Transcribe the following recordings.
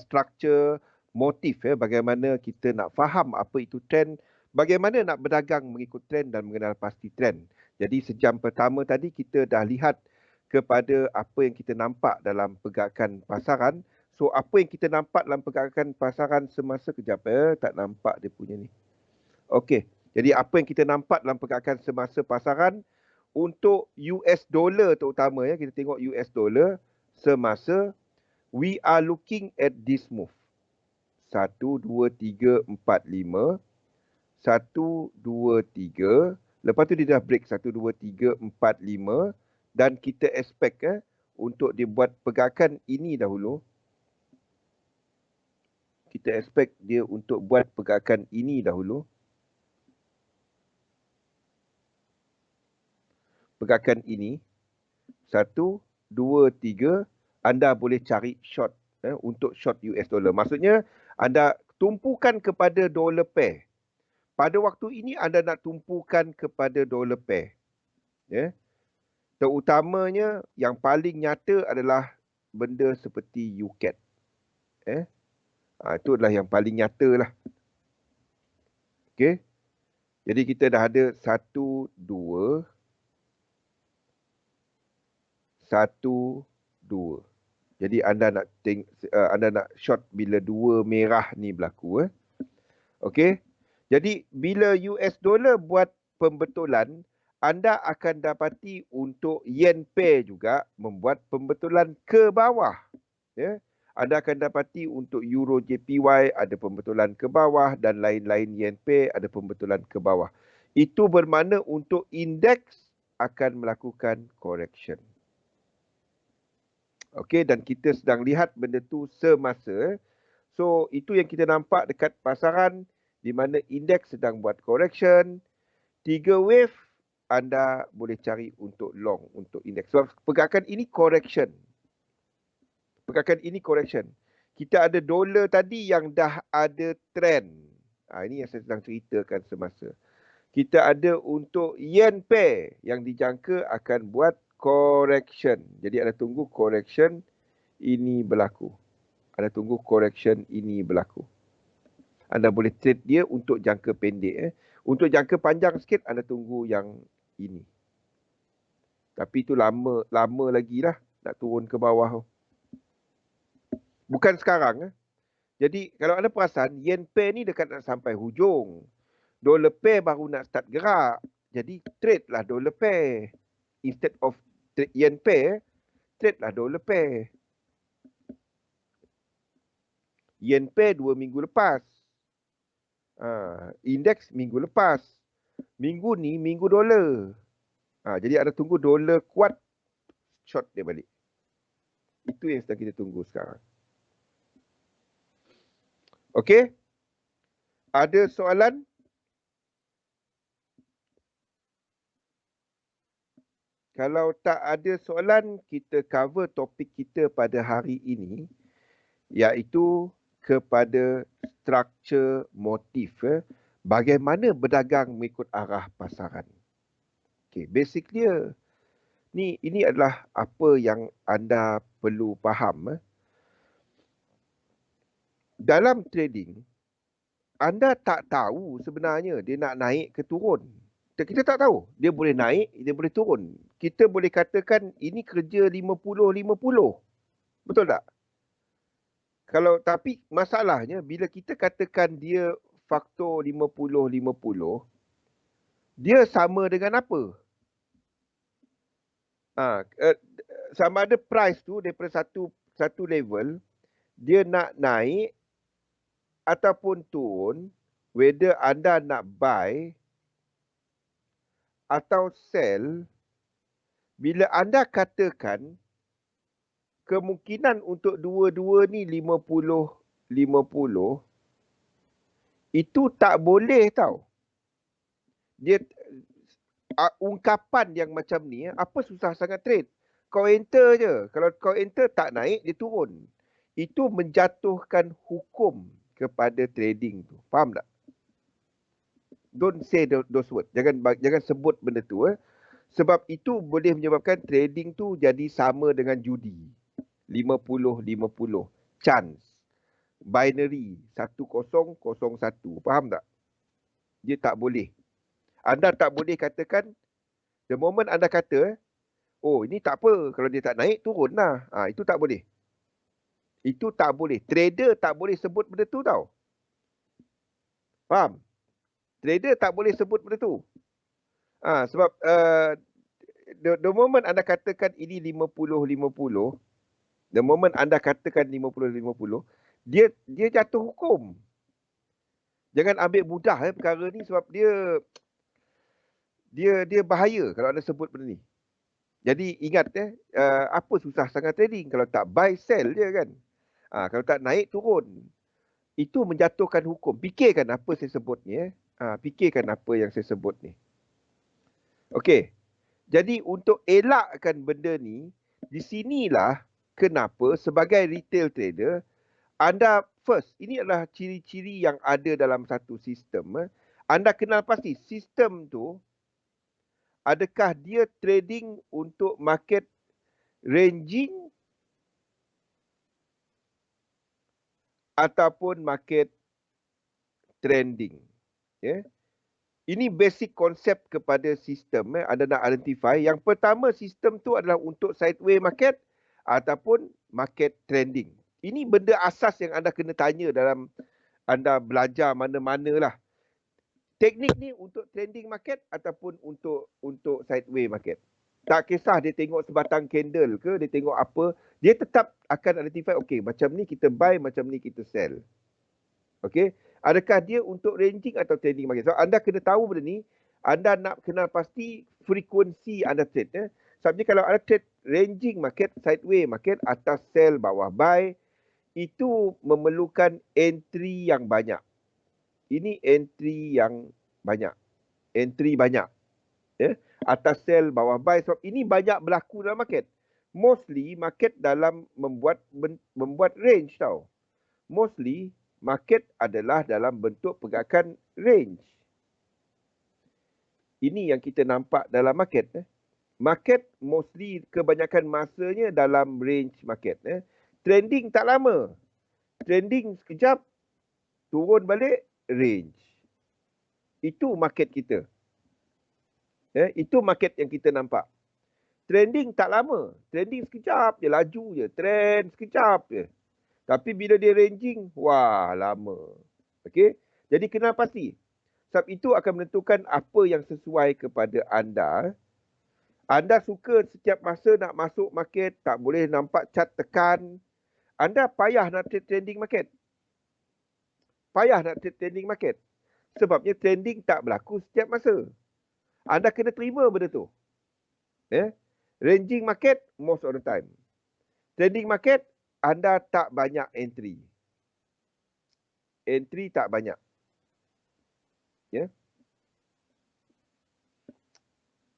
structure motif bagaimana kita nak faham apa itu trend, bagaimana nak berdagang mengikut trend dan mengenal pasti trend. Jadi sejam pertama tadi kita dah lihat kepada apa yang kita nampak dalam pergerakan pasaran. So apa yang kita nampak dalam pergerakan pasaran semasa kejap tak nampak dia punya ni. Okey. Jadi apa yang kita nampak dalam pergerakan semasa pasaran untuk US dollar terutama kita tengok US dollar semasa we are looking at this move. 1, 2, 3, 4, 5. 1, 2, 3. Lepas tu dia dah break 1, 2, 3, 4, 5. Dan kita expect untuk dia buat pergerakan ini dahulu. Kita expect dia untuk buat pergerakan ini dahulu. Pergerakan ini. 1, 2, 3. Anda boleh cari short untuk short US dollar. Maksudnya anda tumpukan kepada dollar pair. Pada waktu ini anda nak tumpukan kepada dollar pair. Terutamanya yang paling nyata adalah benda seperti UCAD. Itu adalah yang paling nyata lah. Okey. Jadi kita dah ada 1, 2. 1, 2. Jadi anda nak short bila dua merah ni berlaku. Okey. Jadi bila US dollar buat pembetulan, anda akan dapati untuk yen pair juga membuat pembetulan ke bawah. Anda akan dapati untuk euro JPY ada pembetulan ke bawah dan lain-lain yen pair ada pembetulan ke bawah. Itu bermakna untuk indeks akan melakukan correction. Okey, dan kita sedang lihat benda tu semasa. So, itu yang kita nampak dekat pasaran di mana indeks sedang buat correction. 3 wave anda boleh cari untuk long untuk indeks. Sebab pergerakan ini correction. Pergerakan ini correction. Kita ada dolar tadi yang dah ada trend. Ini yang saya sedang ceritakan semasa. Kita ada untuk yen pair yang dijangka akan buat correction. Jadi anda tunggu correction ini berlaku. Anda tunggu correction ini berlaku. Anda boleh trade dia untuk jangka pendek. Untuk jangka panjang sikit anda tunggu yang ini. Tapi itu lama lagi lah nak turun ke bawah. Bukan sekarang. Jadi kalau anda perasan yen pair ni dekat nak sampai hujung. Dollar pair baru nak start gerak. Jadi trade lah dollar pair. Instead of trade yen pair, trade lah dollar pair. Yen pair 2 minggu lepas. Indeks minggu lepas. Minggu ni minggu dolar. Jadi anda tunggu dolar kuat, short dia balik. Itu yang sedang kita tunggu sekarang. Okey? Ada soalan? Kalau tak ada soalan, kita cover topik kita pada hari ini, iaitu kepada struktur motif. Bagaimana berdagang mengikut arah pasaran. Okay, basic dia. Ini adalah apa yang anda perlu faham. Dalam trading, anda tak tahu sebenarnya dia nak naik ke turun. Kita tak tahu. Dia boleh naik, dia boleh turun. Kita boleh katakan ini kerja 50-50. Betul tak? Tapi masalahnya bila kita katakan dia faktor 50-50, dia sama dengan apa? Sama ada price tu daripada satu level, dia nak naik ataupun turun, whether anda nak buy atau sell, bila anda katakan kemungkinan untuk dua-dua ni 50-50, itu tak boleh tau. Dia ungkapan yang macam ni, apa susah sangat trade? Kau enter je. Kalau kau enter tak naik, dia turun. Itu menjatuhkan hukum kepada trading tu. Faham tak? Don't say those words. Jangan sebut benda tu. Sebab itu boleh menyebabkan trading tu jadi sama dengan judi. 50-50. Chance. binary 1001. Faham tak? Dia tak boleh. Anda tak boleh katakan, the moment anda kata, oh ini tak apa, kalau dia tak naik, turun lah. Itu tak boleh. Itu tak boleh. Trader tak boleh sebut benda tu tau. Faham? Trader tak boleh sebut benda tu. Sebab the moment anda katakan ini 50-50, the moment anda katakan 50-50, dia jatuh hukum. Jangan ambil mudah perkara ni sebab dia bahaya kalau anda sebut benda ni. Jadi ingat apa susah sangat trading kalau tak buy sell je kan. Kalau tak naik turun. Itu menjatuhkan hukum. Fikirkan apa saya sebut ni. Fikirkan apa yang saya sebut ni. Okey. Jadi untuk elakkan benda ni, di sinilah kenapa sebagai retail trader, anda first, ini adalah ciri-ciri yang ada dalam satu sistem. Anda kenal pasti sistem tu, adakah dia trading untuk market ranging ataupun market trending. Ini basic konsep kepada sistem. Anda nak identify. Yang pertama, sistem tu adalah untuk sideways market ataupun market trending. Ini benda asas yang anda kena tanya dalam anda belajar mana-mana lah. Teknik ni untuk trending market ataupun untuk sideways market. Tak kisah dia tengok sebatang candle ke, dia tengok apa, dia tetap akan identify, okay, macam ni kita buy, macam ni kita sell. Okay. Adakah dia untuk ranging atau trading market? So, anda kena tahu benda ni. Anda nak kenal pasti frekuensi anda trade. Sebabnya kalau anda trade ranging market, sideways market, atas sell, bawah buy, itu memerlukan entry yang banyak. Ini entry yang banyak. Entry banyak. Atas sell, bawah buy. Sebab ini banyak berlaku dalam market. Mostly, market dalam membuat range tau. Mostly, market adalah dalam bentuk pergerakan range. Ini yang kita nampak dalam market. Market mostly kebanyakan masanya dalam range market. Trending tak lama. Trending sekejap, turun balik, range. Itu market kita. Itu market yang kita nampak. Trending tak lama. Trending sekejap je, laju je. Trend sekejap je. Tapi bila dia ranging, wah lama. Okey. Jadi kenal pasti. Sebab itu akan menentukan apa yang sesuai kepada anda. Anda suka setiap masa nak masuk market, tak boleh nampak chart tekan. Anda payah nak trade trending market. Payah nak trade trending market. Sebabnya trending tak berlaku setiap masa. Anda kena terima benda tu. Ranging market, most of the time. Trending market, anda tak banyak entry. Entry tak banyak.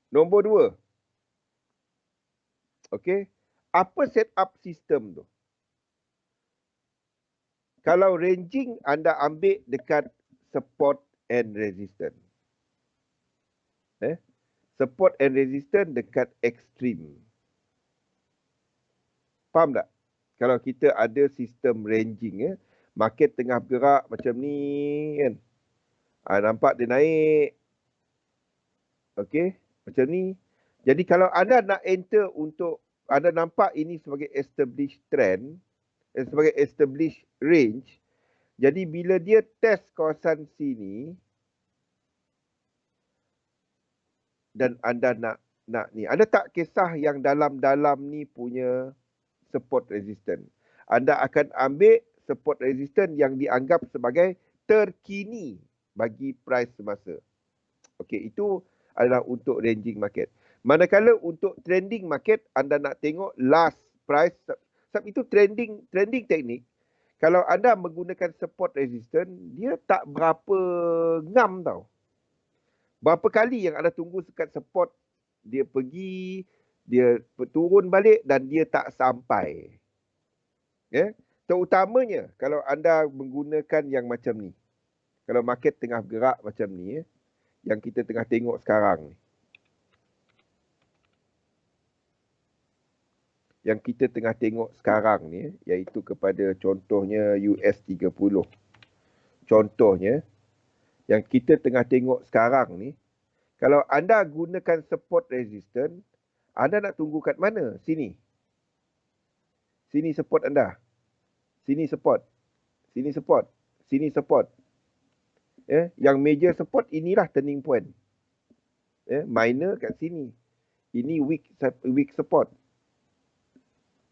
Nombor 2. Okey. Apa setup sistem tu? Kalau ranging, anda ambil dekat support and resistance. Support and resistance dekat extreme. Faham tak? Kalau kita ada sistem ranging, market tengah bergerak macam ni kan. Nampak dia naik. Okey, macam ni. Jadi kalau anda nak enter untuk, anda nampak ini sebagai established trend, sebagai established range, jadi bila dia test kawasan sini, dan anda nak ni, anda tak kisah yang dalam-dalam ni punya support resistance. Anda akan ambil support resistance yang dianggap sebagai terkini bagi price semasa. Okey, itu adalah untuk ranging market. Manakala untuk trending market, anda nak tengok last price. Sebab itu trending teknik, kalau anda menggunakan support resistance, dia tak berapa ngam tau. Berapa kali yang anda tunggu dekat support, dia pergi, dia turun balik dan dia tak sampai. Terutamanya kalau anda menggunakan yang macam ni. Kalau market tengah bergerak macam ni, yang kita tengah tengok sekarang ni. yang kita tengah tengok sekarang ni, iaitu kepada contohnya US30. Contohnya, yang kita tengah tengok sekarang ni, kalau anda gunakan support resistance, anda nak tunggu kat mana? Sini. Sini support anda. Sini support. Sini support. Sini support. Yang major support inilah turning point. Minor kat sini. Ini weak support.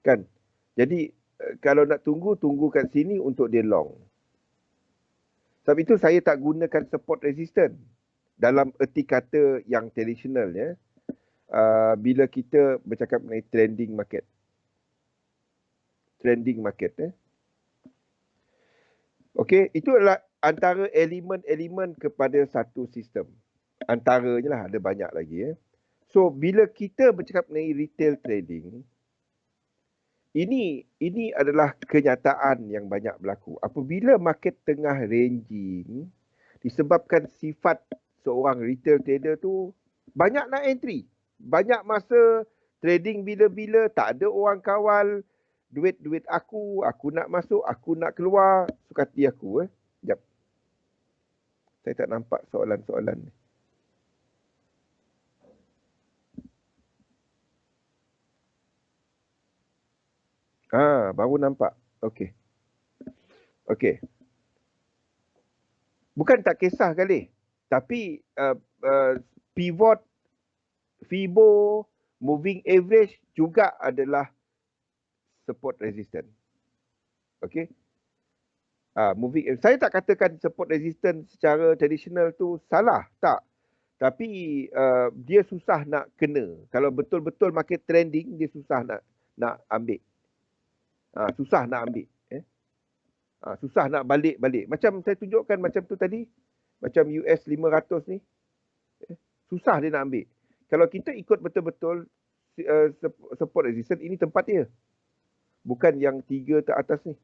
Kan? Jadi kalau nak tunggu kat sini untuk dia long. Sebab itu saya tak gunakan support resistance dalam erti kata yang tradisional ya. Bila kita bercakap mengenai trending market. Trending market Okey, itu adalah antara elemen-elemen kepada satu sistem. Antaranya lah, ada banyak lagi So bila kita bercakap mengenai retail trading, ini adalah kenyataan yang banyak berlaku. Apabila market tengah ranging, disebabkan sifat seorang retail trader tu banyak nak entry. Banyak masa trading bila-bila, tak ada orang kawal. Duit aku nak masuk, aku nak keluar, suka hati aku. Sekejap. Saya tak nampak soalan-soalan ni. Baru nampak. Okey. Okey. Bukan tak kisah kali. Tapi pivot, Fibo, moving average juga adalah support resistance. Okey. Saya tak katakan support resistance secara tradisional tu salah, tak. Tapi dia susah nak kena. Kalau betul-betul market trending, dia susah nak ambil. Susah nak ambil. Susah nak balik-balik. Macam saya tunjukkan macam tu tadi. Macam US 500 ni. Susah dia nak ambil. Kalau kita ikut betul-betul support resistance, ini tempat dia. Bukan yang 3 ke atas ni.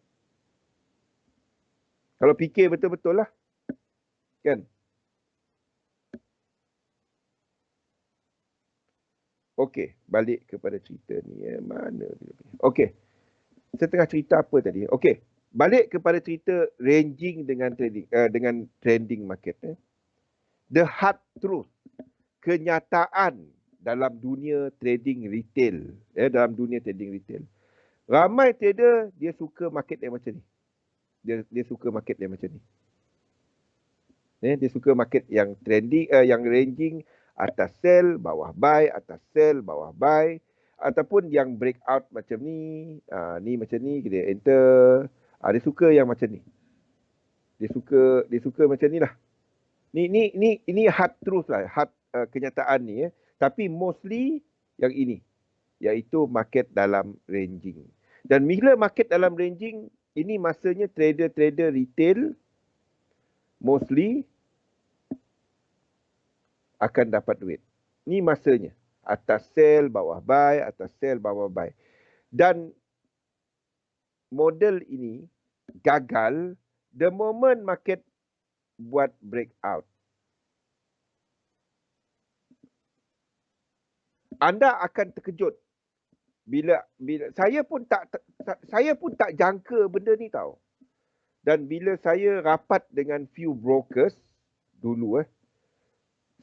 Kalau fikir betul-betul lah. Kan? Okey, balik kepada cerita ni. Mana dia? Okey. Saya tengah cerita apa tadi? Okey, balik kepada cerita ranging dengan trading dengan trending market. The hard truth, kenyataan dalam dunia trading retail, dalam dunia trading retail. Ramai trader dia suka market yang macam ni. Dia suka market yang macam ni. Dia suka market yang trending, yang ranging atas sell, bawah buy, atas sell, bawah buy, ataupun yang breakout macam ni, ni macam ni kita enter. Dia suka yang macam ni. Dia suka macam ni lah. Ini hard truth lah, hard kenyataan ni Tapi mostly yang ini, iaitu market dalam ranging. Dan bila market dalam ranging, ini masanya trader-trader retail mostly akan dapat duit. Ni masanya. Atas sell, bawah buy, atas sell, bawah buy. Dan model ini gagal the moment market buat breakout. Anda akan terkejut bila saya pun tak jangka benda ni tau. Dan bila saya rapat dengan few brokers dulu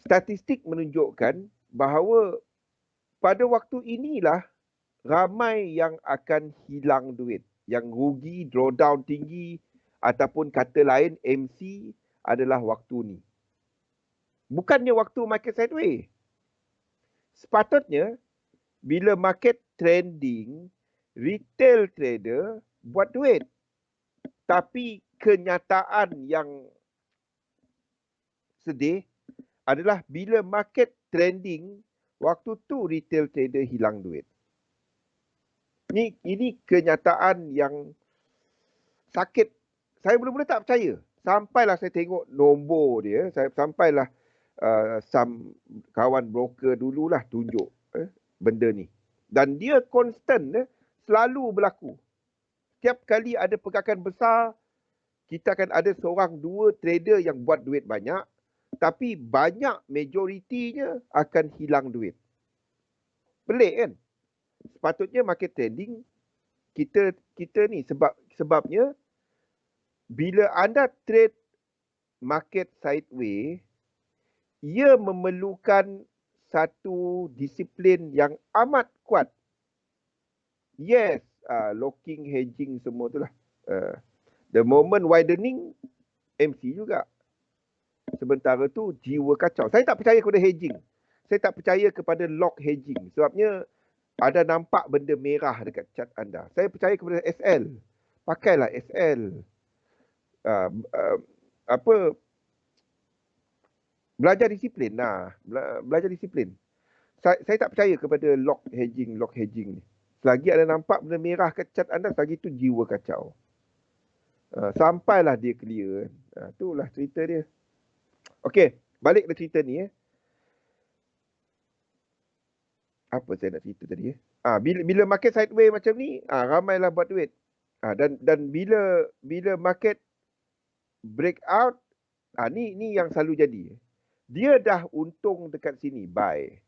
statistik menunjukkan bahawa pada waktu inilah ramai yang akan hilang duit, yang rugi, drawdown tinggi, ataupun kata lain MC adalah waktu ni. Bukannya waktu market sideways. Sepatutnya bila market trending, retail trader buat duit. Tapi kenyataan yang sedih adalah bila market trending, waktu tu retail trader hilang duit. Ini kenyataan yang sakit. Saya mula-mula tak percaya. Sampailah saya tengok nombor dia, sampailah some kawan broker dululah tunjuk benda ni. Dan dia konstan selalu berlaku. Setiap kali ada pergerakan besar, kita akan ada seorang dua trader yang buat duit banyak, tapi banyak majoritinya akan hilang duit. Pelik kan? sepatutnya market trading kita ni sebabnya bila anda trade market sideways, ia memerlukan satu disiplin yang amat kuat. Yes, locking, hedging semua tu lah. The moment widening, MC juga. Sementara tu jiwa kacau. Saya tak percaya kepada hedging. Saya tak percaya kepada lock hedging. Sebabnya ada nampak benda merah dekat chart anda. Saya percaya kepada SL. Pakailah SL. Belajar disiplin. Belajar disiplin. Saya tak percaya kepada lock hedging ni. Selagi ada nampak benda merah kat chart anda, selagi tu jiwa kacau. Sampailah dia clear. Itulah cerita dia. Okey, balik ke cerita ni. Apa saya nak cerita tadi? Bila market sideways macam ni, ramailah buat duit. Dan bila market break out, ni yang selalu jadi. Dia dah untung dekat sini, buy.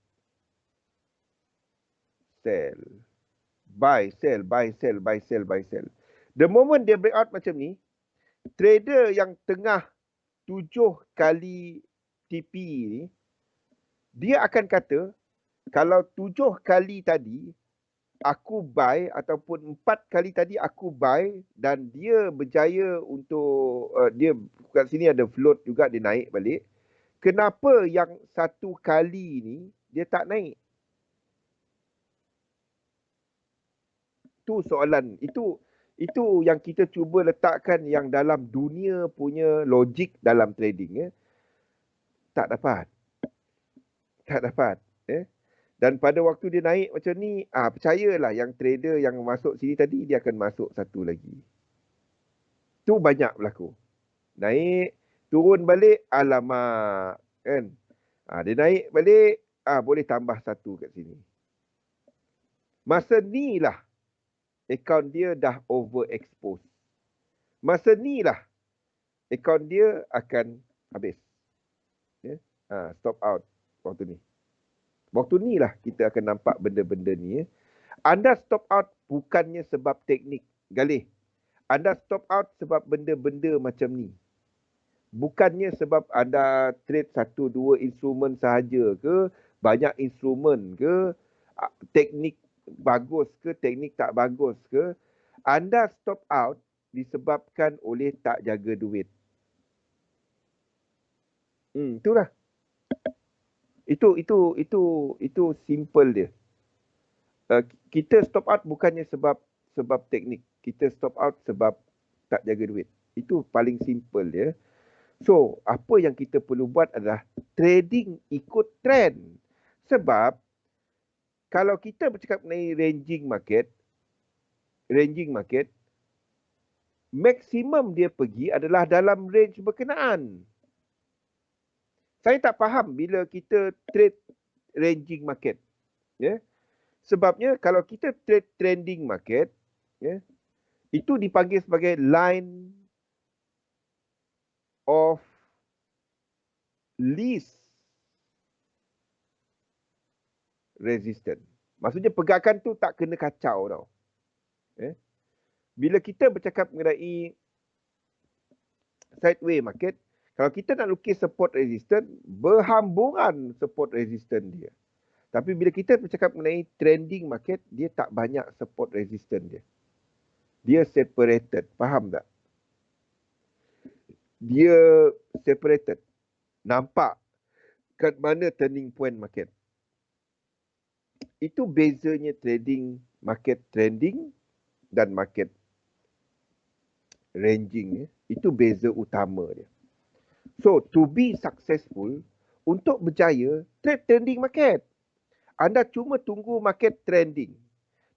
Sell. Buy, sell, buy, sell, buy, sell, buy, sell. The moment dia break out macam ni, trader yang tengah 7 kali TP ni, dia akan kata, kalau 7 kali tadi aku buy ataupun 4 kali tadi aku buy dan dia berjaya untuk dia kat sini ada float juga, dia naik balik. Kenapa yang 1 kali ni dia tak naik? Tu soalan. Itu yang kita cuba letakkan yang dalam dunia punya logik dalam trading. Tak dapat. Dan pada waktu dia naik macam ni, percayalah yang trader yang masuk sini tadi, dia akan masuk satu lagi. Tu banyak berlaku. Naik, turun balik, alamak. Kan? Dia naik balik, boleh tambah satu kat sini. Masa ni lah, akaun dia dah overexpose. Masa ni lah, akaun dia akan habis. Stop out waktu ni. Waktu ni lah kita akan nampak benda-benda ni. Anda stop out bukannya sebab teknik. Galih. Anda stop out sebab benda-benda macam ni. Bukannya sebab anda trade 1-2 instrumen sahaja ke, banyak instrumen ke, teknik bagus ke, teknik tak bagus ke. Anda stop out disebabkan oleh tak jaga duit. Itulah. Itu simple dia. Kita stop out bukannya sebab teknik. Kita stop out sebab tak jaga duit. Itu paling simple dia. So, apa yang kita perlu buat adalah trading ikut trend. Sebab kalau kita bercakap mengenai ranging market, maksimum dia pergi adalah dalam range berkenaan. Saya tak faham bila kita trade ranging market. Sebabnya kalau kita trade trending market, itu dipanggil sebagai line of least resistance. Maksudnya pergerakan tu tak kena kacau tau. Bila kita bercakap mengenai sideways market, kalau kita nak lukis support resistance, berhamburan support resistance dia. Tapi bila kita bercakap mengenai trending market, dia tak banyak support resistance dia. Dia separated. Faham tak? Dia separated. Nampak kat mana turning point market. Itu bezanya trading, market trending dan market ranging. Itu beza utama dia. So, to be successful, untuk berjaya, trade trending market. Anda cuma tunggu market trending.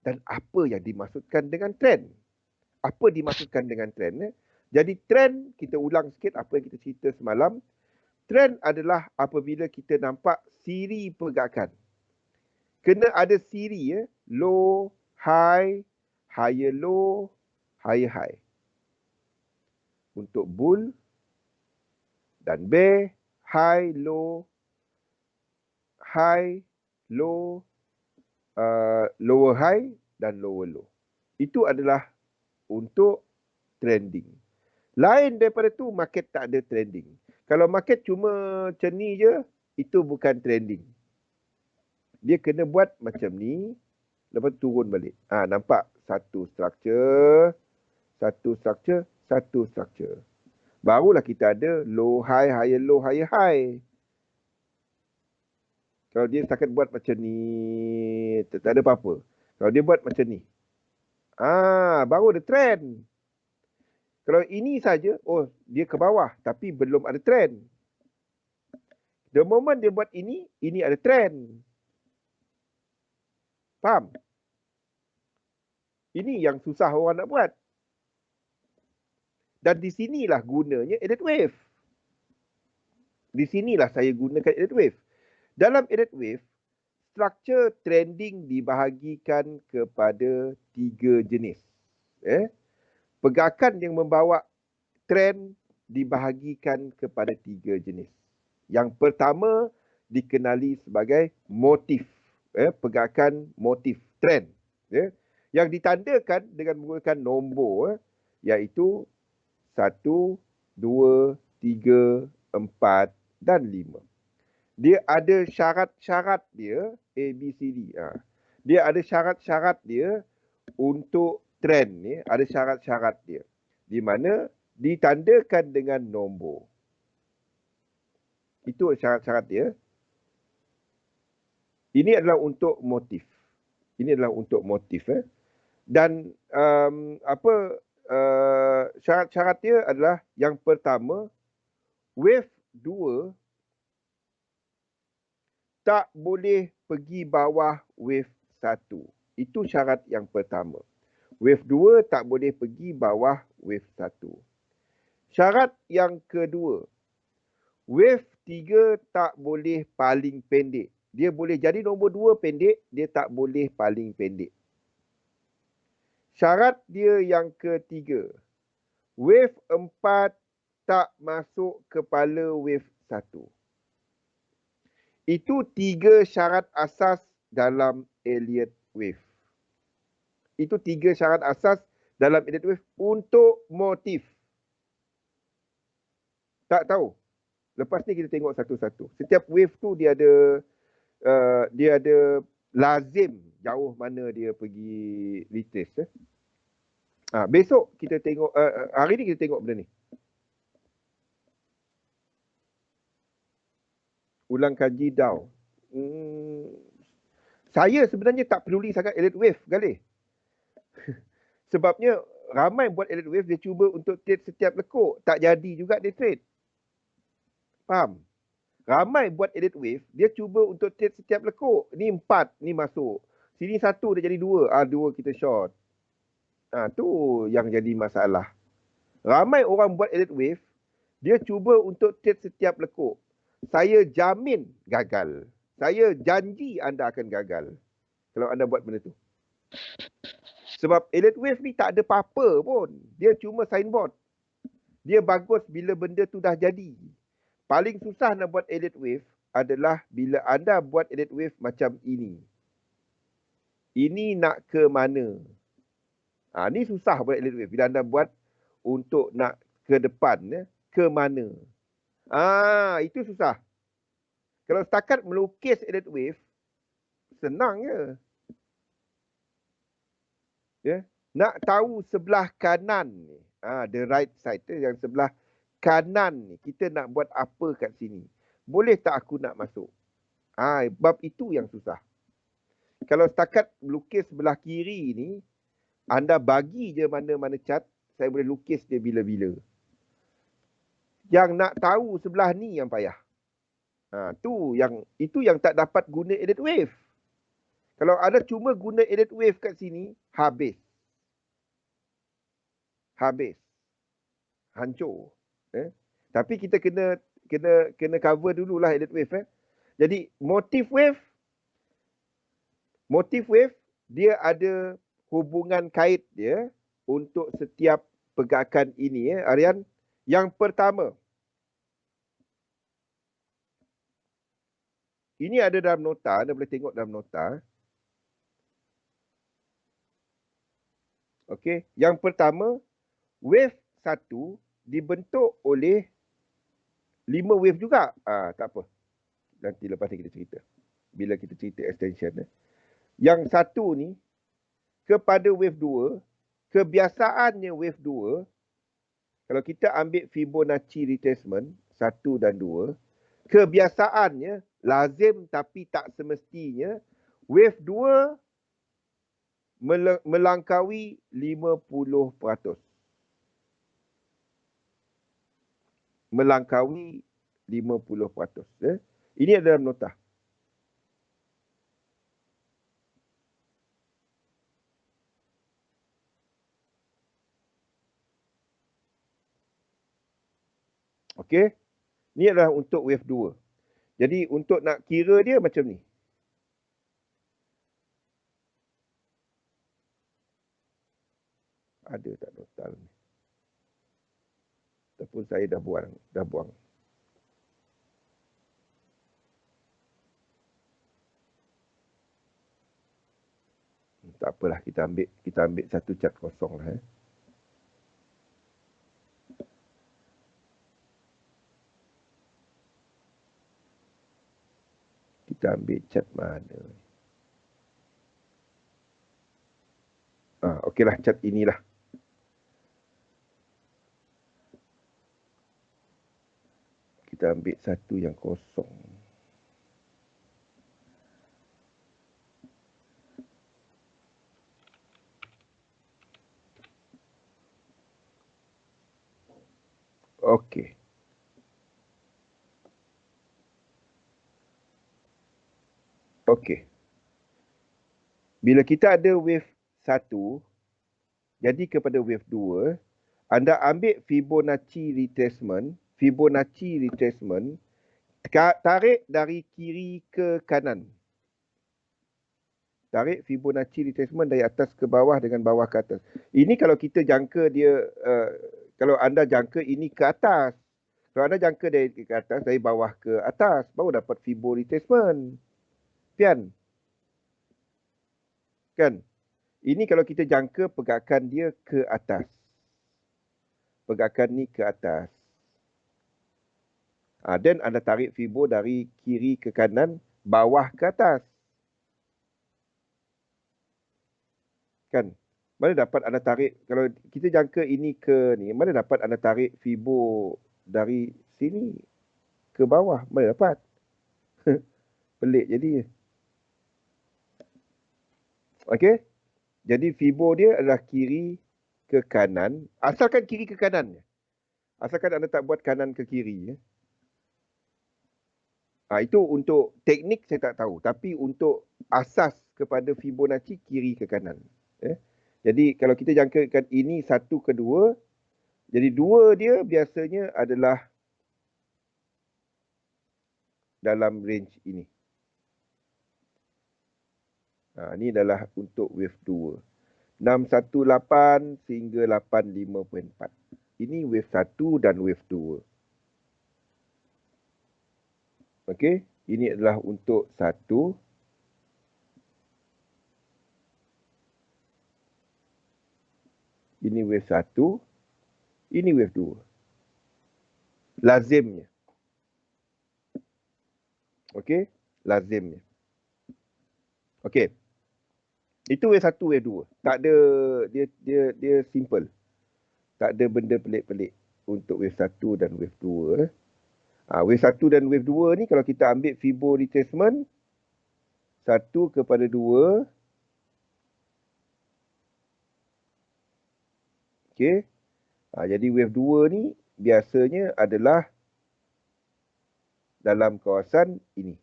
Dan apa yang dimaksudkan dengan trend? Apa dimaksudkan dengan trend? Jadi trend, kita ulang sikit apa yang kita cerita semalam. Trend adalah apabila kita nampak siri pergerakan. Kena ada siri, low, high, higher low, higher high. Untuk bull dan bear, high, low, lower high dan lower low. Itu adalah untuk trending. Lain daripada tu, market tak ada trending. Kalau market cuma macam ni je, itu bukan trending. Dia kena buat macam ni, lepas turun balik. Nampak? Satu structure, satu structure, satu structure. Barulah kita ada low high, higher low, higher high. Kalau dia setakat buat macam ni, tak ada apa-apa. Kalau dia buat macam ni, baru ada trend. Kalau ini saja, dia ke bawah tapi belum ada trend. The moment dia buat ini ada trend. Faham? Ini yang susah orang nak buat. Dan di sinilah gunanya Elliott Wave. Di sinilah saya gunakan Elliott Wave. Dalam Elliott Wave, struktur trending dibahagikan kepada 3 jenis. Pergerakan yang membawa trend dibahagikan kepada 3 jenis. Yang pertama dikenali sebagai motif. Pergerakan motif, trend. Yang ditandakan dengan menggunakan nombor, iaitu 1, 2, 3, 4 dan 5. Dia ada syarat-syarat dia, A, B, C, D. Dia ada syarat-syarat dia untuk trend ni, ada syarat-syarat dia. Di mana ditandakan dengan nombor. Itu syarat-syarat dia. Ini adalah untuk motif. Ini adalah untuk motif. Dan syarat-syarat dia adalah yang pertama, wave 2 tak boleh pergi bawah wave 1. Itu syarat yang pertama. Wave 2 tak boleh pergi bawah wave 1. Syarat yang kedua, wave 3 tak boleh paling pendek. Dia boleh jadi nombor 2 pendek, dia tak boleh paling pendek. Syarat dia yang ketiga, wave 4 tak masuk kepala wave 1. Itu 3 syarat asas dalam Elliott Wave. Itu 3 syarat asas dalam Elliott Wave untuk motif. Tak tahu. Lepas ni kita tengok satu-satu. Setiap wave tu dia ada lazim jauh mana dia pergi retrace. Besok kita tengok, hari ni kita tengok benda ni. Ulang kaji Dow. Saya sebenarnya tak peduli sangat Elliott Wave, Galih. Sebabnya ramai buat Elliott Wave, dia cuba untuk trade setiap lekuk. Tak jadi juga dia trade. Faham? Ramai buat Elliott Wave, dia cuba untuk trade setiap lekuk. Ni 4, ni masuk. Sini 1, dia jadi 2. 2 kita short. Tu yang jadi masalah. Ramai orang buat Elliott Wave, dia cuba untuk trade setiap lekuk. Saya jamin gagal. Saya janji anda akan gagal kalau anda buat benda tu. Sebab Elliott Wave ni tak ada apa-apa pun. Dia cuma signboard. Dia bagus bila benda tu dah jadi. Paling susah nak buat Elliott Wave adalah bila anda buat Elliott Wave macam ini. Ini nak ke mana? Ni susah buat Elliott Wave. Bila anda buat untuk nak ke depan, ke mana? Itu susah. Kalau setakat melukis Elliott Wave, senang je. Nak tahu sebelah kanan ni, the right side tu, yang sebelah kanan ni, kita nak buat apa kat sini? Boleh tak aku nak masuk? Bab itu yang susah. Kalau setakat melukis sebelah kiri ni, anda bagi je mana-mana chart, saya boleh lukis dia bila-bila. Yang nak tahu sebelah ni yang payah. Itu yang tak dapat guna Elliott Wave. Kalau anda cuma guna Elliott Wave kat sini, habis. Hancur. Tapi kita kena cover dululah Elliott Wave. Jadi motif wave dia ada hubungan kait dia untuk setiap pergerakan ini, Aryan. Yang pertama, ini ada dalam nota, anda boleh tengok dalam nota. Okey. Yang pertama, wave 1 dibentuk oleh 5 wave juga. Tak apa. Nanti lepas ni kita cerita. Bila kita cerita extension. Yang satu ni, kepada wave 2, kebiasaannya wave 2, kalau kita ambil Fibonacci retracement 1 dan 2, kebiasaannya lazim tapi tak semestinya wave 2 melangkaui 50%. Melangkaui 50%. Ini adalah notah. Okey. Ini adalah untuk wave 2. Jadi untuk nak kira dia macam ni. Ada tak notah ni? Ataupun saya dah buang. Tak apalah, kita ambil satu cat kosong lah. Kita ambil cat mana? Okeylah, cat inilah. Kita ambil satu yang kosong. Okey. Okey. Bila kita ada wave 1, jadi kepada wave 2, anda ambil Fibonacci retracement, tarik dari kiri ke kanan. Tarik Fibonacci retracement dari atas ke bawah dengan bawah ke atas. Ini kalau kita jangka dia, kalau anda jangka ini ke atas. Kalau anda jangka dari ke atas, dari bawah ke atas, baru dapat Fibo retracement. Pian? Kan? Ini kalau kita jangka pergerakan dia ke atas. Pergerakan ni ke atas. Dan anda tarik Fibo dari kiri ke kanan, bawah ke atas. Kan? Mana dapat anda tarik, kalau kita jangka ini ke ni, mana dapat anda tarik Fibo dari sini ke bawah? Mana dapat? Pelik jadi. Okey? Jadi Fibo dia adalah kiri ke kanan. Asalkan kiri ke kanan. Asalkan anda tak buat kanan ke kiri. Itu untuk teknik saya tak tahu. Tapi untuk asas kepada Fibonacci kiri ke kanan. Jadi kalau kita jangkakan ini 1 ke 2. Jadi 2 dia biasanya adalah dalam range ini. Ini adalah untuk wave 2. 618 sehingga 85.4. Ini wave 1 dan wave 2. Okey, ini adalah untuk 1. Ini wave 1. Ini wave 2. Lazimnya. Okey, lazimnya. Okey. Itu wave 1, wave 2. Tak ada, dia simple. Tak ada benda pelik-pelik untuk wave 1 dan wave 2. Wave 1 dan wave 2 ni kalau kita ambil Fibo retracement 1 kepada 2. Okey. Jadi wave 2 ni biasanya adalah dalam kawasan ini.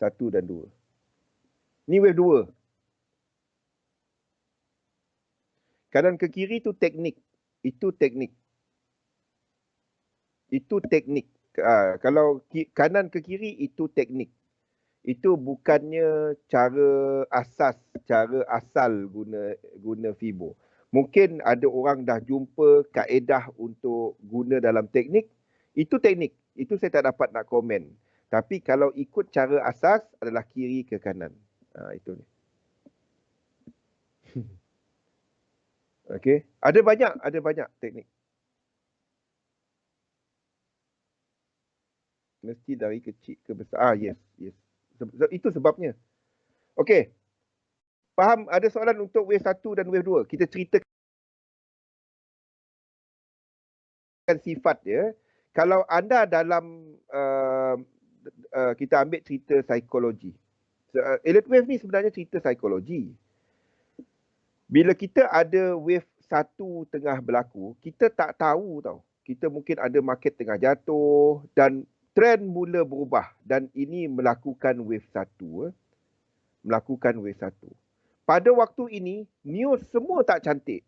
1 dan 2. Ni wave 2. Kanan ke kiri tu teknik. Itu teknik. Itu teknik. Kalau kanan ke kiri itu teknik. Itu bukannya cara asal guna Fibo. Mungkin ada orang dah jumpa kaedah untuk guna dalam teknik. Itu teknik. Itu saya tak dapat nak komen. Tapi kalau ikut cara asas adalah kiri ke kanan. Itu ni. Okey. Ada banyak teknik. Mesti dari kecil ke besar. Yes, yes. Itu sebabnya. Okey. Faham, ada soalan untuk wave 1 dan wave 2. Kita ceritakan sifat dia. Kalau anda dalam kita ambil cerita psikologi. Elliott wave ni sebenarnya cerita psikologi. Bila kita ada wave 1 tengah berlaku, kita tak tahu tau. Kita mungkin ada market tengah jatuh dan trend mula berubah dan ini melakukan wave 1. Melakukan wave 1. Pada waktu ini, news semua tak cantik.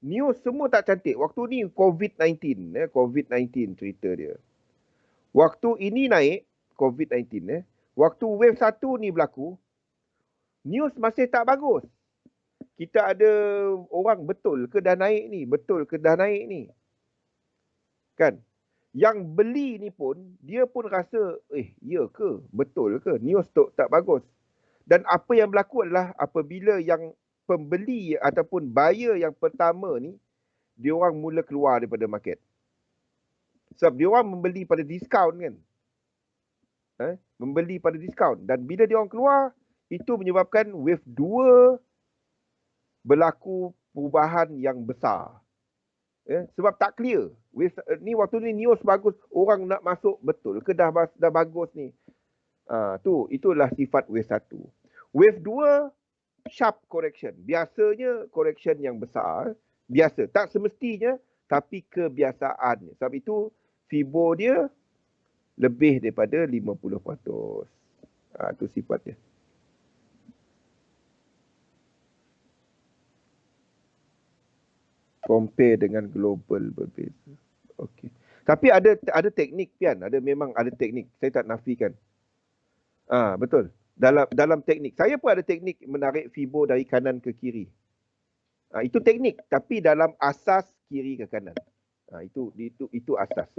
News semua tak cantik. Waktu ni COVID-19. COVID-19 cerita dia. Waktu ini naik, COVID-19. Waktu wave 1 ni berlaku, news masih tak bagus. Kita ada orang betul ke dah naik ni? Betul ke dah naik ni? Kan? Yang beli ni pun, dia pun rasa, ya ke? Betul ke? News tu tak bagus. Dan apa yang berlaku adalah apabila yang pembeli ataupun buyer yang pertama ni, dia orang mula keluar daripada market. Sebab dia orang membeli pada diskaun kan. Membeli pada diskaun. Dan bila dia orang keluar, itu menyebabkan wave 2 berlaku perubahan yang besar. Sebab tak clear. Ni waktu ni news bagus, orang nak masuk betul ke dah bagus ni. Itulah sifat wave 1. Wave 2 sharp correction. Biasanya correction yang besar, biasa, tak semestinya tapi kebiasaan. Sebab itu Fibo dia lebih daripada 50%. Itu sifat dia. Compare dengan global berbeza. Okey. Tapi ada teknik Pian, memang ada teknik. Saya tak nafikan. Betul. Dalam teknik. Saya pun ada teknik menarik Fibo dari kanan ke kiri. Itu teknik tapi dalam asas kiri ke kanan. Itu asas.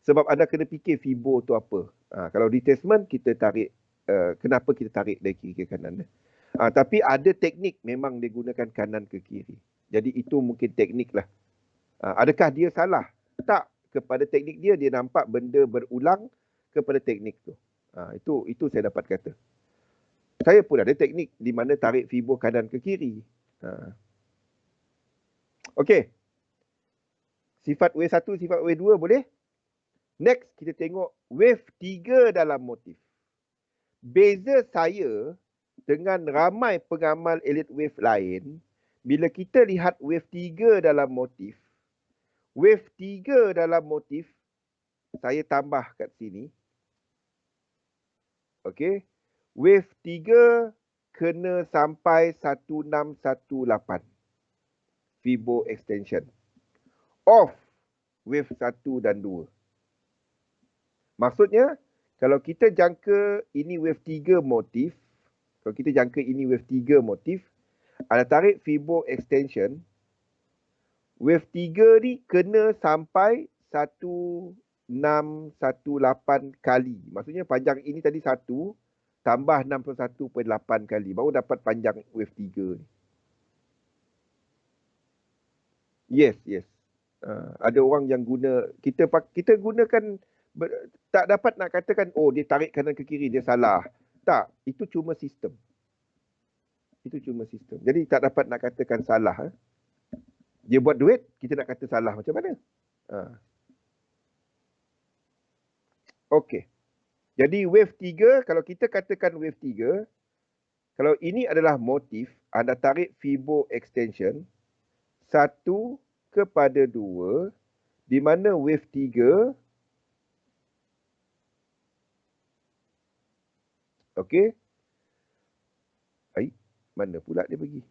Sebab anda kena fikir Fibo tu apa. Kalau retracement kita tarik, kenapa kita tarik dari kiri ke kanan. Tapi ada teknik memang digunakan kanan ke kiri. Jadi itu mungkin teknik lah. Adakah dia salah? Tak. Kepada teknik dia, dia nampak benda berulang kepada teknik tu. Itu saya dapat kata. Saya pun ada teknik di mana tarik Fibo kanan ke kiri. Okey. Sifat W1, sifat W2 boleh? Next, kita tengok wave 3 dalam motif. Beza saya dengan ramai pengamal Elliott wave lain, bila kita lihat wave 3 dalam motif, saya tambah kat sini. Okey. Wave 3 kena sampai 1618. Fibo extension. Off wave 1 dan 2. Maksudnya, kalau kita jangka ini wave 3 motif, anda tarik Fibo extension, wave 3 ni kena sampai 1618 kali. Maksudnya panjang ini tadi 1 tambah 61.8 kali. Baru dapat panjang wave 3 ni. Yes. Ada orang yang guna, kita gunakan, tak dapat nak katakan, dia tarik kanan ke kiri, dia salah. Tak, itu cuma sistem. Jadi tak dapat nak katakan salah. Dia buat duit, kita nak kata salah macam mana? Okey. Jadi wave 3, kalau kita katakan wave 3, kalau ini adalah motif, anda tarik Fibo extension 1 kepada 2, di mana wave 3, okey. Mana pula dia pergi?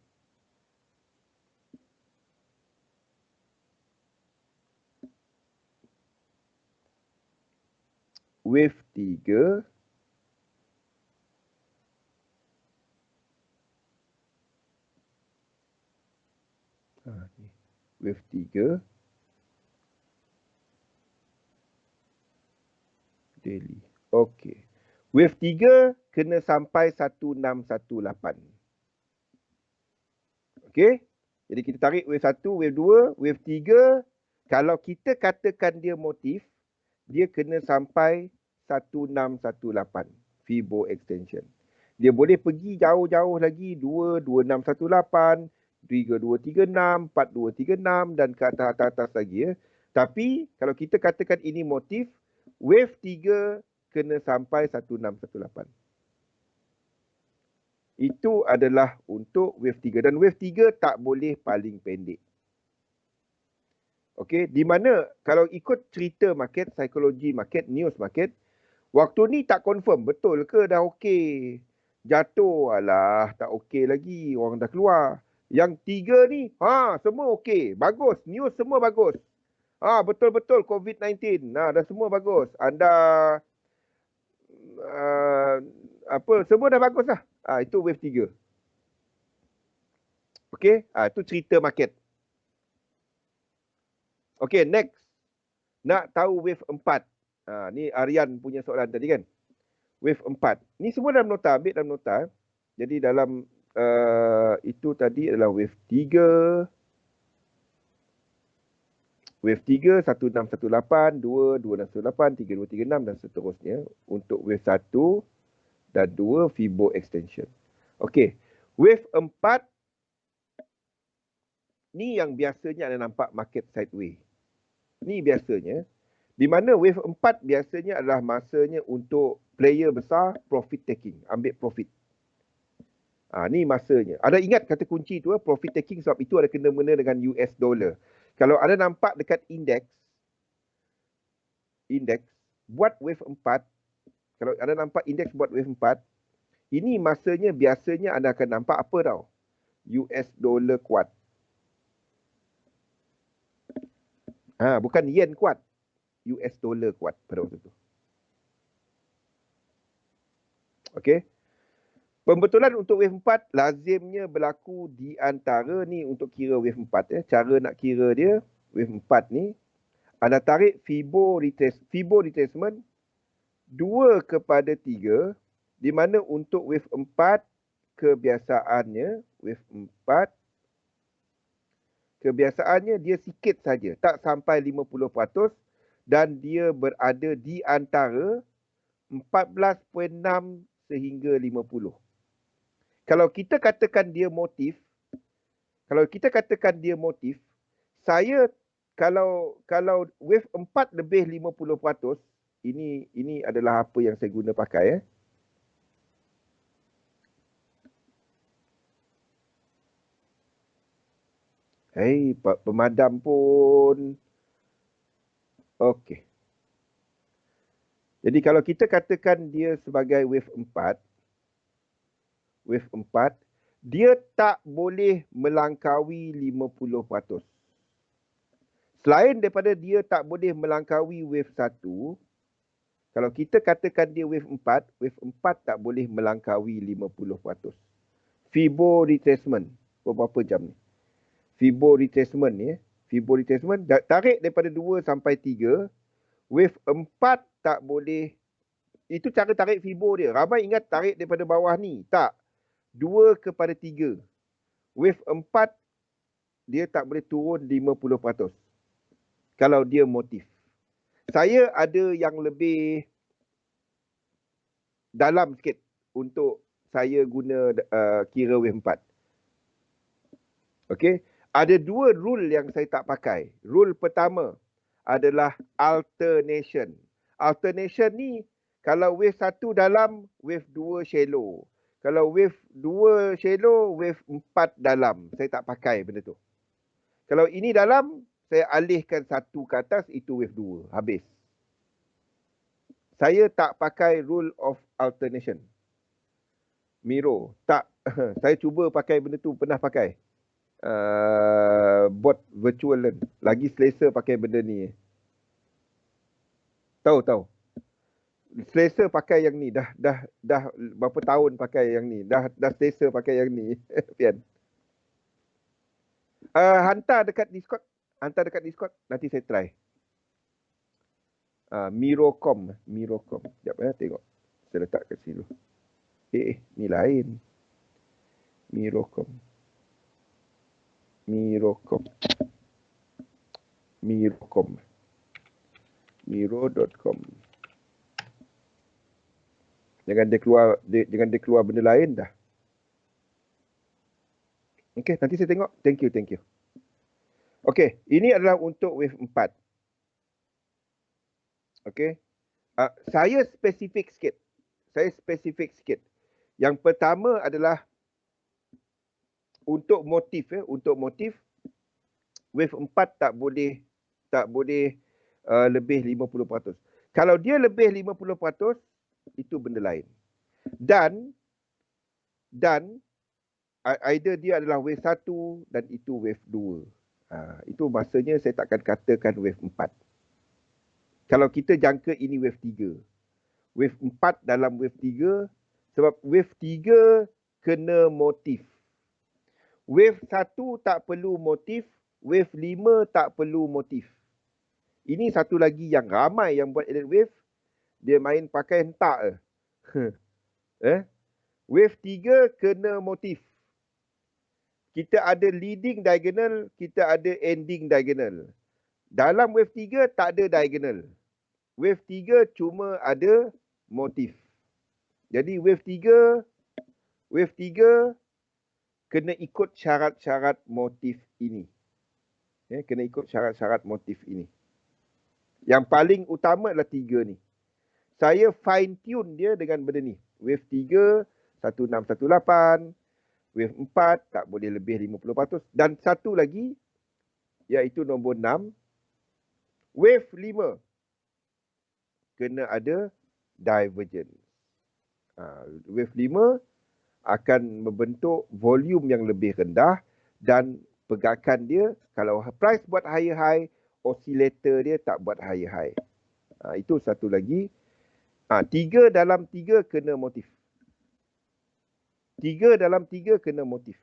Wave 3 wave 3 daily. Okey. Wave 3 kena sampai 1618. Okey. Jadi kita tarik wave 1, wave 2, wave 3. Kalau kita katakan dia motif, dia kena sampai 1618 Fibo extension. Dia boleh pergi jauh-jauh lagi 2, 2618, 3236, 4236 dan ke atas-atas lagi ya. Tapi kalau kita katakan ini motif, wave 3 kena sampai 1618. Itu adalah untuk wave 3 dan wave 3 tak boleh paling pendek. Okey, di mana kalau ikut cerita market, psikologi market, news market, waktu ni tak confirm betul ke dah okey. Jatuh, alah tak okey lagi, orang dah keluar. Yang 3 ni, semua okey, bagus, news semua bagus. Betul-betul COVID-19, dah semua bagus. Anda semua dah bagus lah. Itu wave 3. Okey, itu cerita market. Okey, next. Nak tahu wave 4. Ni Aryan punya soalan tadi kan. Wave 4. Ni semua dalam nota, ambil dalam nota. Jadi dalam itu tadi adalah wave 3. Wave 3, 1618, 2, 2618, 3236 dan seterusnya. Untuk wave 1 dan 2 Fibo extension. Okey, wave 4 ni yang biasanya anda nampak market sideways. Ni biasanya, di mana wave 4 biasanya adalah masanya untuk player besar profit taking, ambil profit. Ni masanya. Ada ingat kata kunci tu, profit taking, sebab itu ada kena-mena dengan US dollar. Kalau anda nampak dekat indeks buat wave 4, kalau anda nampak indeks buat wave 4, ini masanya biasanya anda akan nampak apa tau? US dollar kuat. Bukan yen kuat. US dollar kuat pada waktu tu. Okey. Pembetulan untuk wave 4 lazimnya berlaku di antara ni untuk kira wave 4 . Cara nak kira dia, wave 4 ni, anda tarik Fibo retracement 2 kepada 3, di mana untuk wave 4 kebiasaannya, dia sikit saja, tak sampai 50% dan dia berada di antara 14.6 sehingga 50. Kalau kita katakan dia motif, saya kalau wave 4 lebih 50%, ini adalah apa yang saya guna pakai. Pemadam pun. Okey. Jadi kalau kita katakan dia sebagai wave 4, dia tak boleh melangkaui 50%. Selain daripada dia tak boleh melangkaui wave 1, kalau kita katakan dia wave 4 tak boleh melangkaui 50%. Fibo retracement, beberapa jam ni. Fibo retracement ni, tarik daripada 2 sampai 3, wave 4 tak boleh. Itu cara tarik Fibo dia. Ramai ingat tarik daripada bawah ni. Tak. 2 kepada 3. Wave 4, dia tak boleh turun 50%. Kalau dia motif. Saya ada yang lebih dalam sikit untuk saya guna kira wave 4. Okey. Ada 2 rule yang saya tak pakai. Rule pertama adalah alternation. Alternation ni, kalau wave 1 dalam, wave 2 shallow. Kalau wave 2 shallow, wave 4 dalam. Saya tak pakai benda tu. Kalau ini dalam, saya alihkan 1 ke atas, itu wave 2. Habis. Saya tak pakai rule of alternation. Miro. Tak. Saya cuba pakai benda tu, pernah pakai. Bot virtual learn. Lagi selesa pakai benda ni. Tahu. Selesa pakai yang ni. Dah berapa tahun pakai yang ni. Dah selesa pakai yang ni. Pian. Hantar dekat Discord. Nanti saya try. Mirocom. Sekejap tengok. Saya letak kat sini. Ni lain. Mirocom. Mirocom. Miro.com. Jangan dia keluar benda lain dah. Okey, nanti saya tengok. Thank you. Okey, ini adalah untuk wave 4. Okey. Saya spesifik sikit. Yang pertama adalah untuk motif wave 4 tak boleh lebih 50%. Kalau dia lebih 50%, itu benda lain. Dan either dia adalah wave 1 dan itu wave 2. Itu maksudnya saya takkan katakan wave 4. Kalau kita jangka ini wave 3. Wave 4 dalam wave 3, sebab wave 3 kena motif. Wave 1 tak perlu motif, wave 5 tak perlu motif. Ini satu lagi yang ramai yang buat elite wave, dia main pakai hentak Wave 3 kena motif. Kita ada leading diagonal, kita ada ending diagonal. Dalam wave 3 tak ada diagonal. Wave 3 cuma ada motif. Jadi wave 3 kena ikut syarat-syarat motif ini. Kena ikut syarat-syarat motif ini. Yang paling utama adalah 3 ni. Saya fine tune dia dengan benda ni. Wave 3, 1618. Wave 4 tak boleh lebih 50%. Dan satu lagi, iaitu nombor 6. Wave 5 kena ada divergence. Wave 5 akan membentuk volume yang lebih rendah dan pergerakan dia, kalau price buat higher high, oscillator dia tak buat higher high. Itu satu lagi. 3 dalam 3 kena motif. 3 dalam 3 kena motif.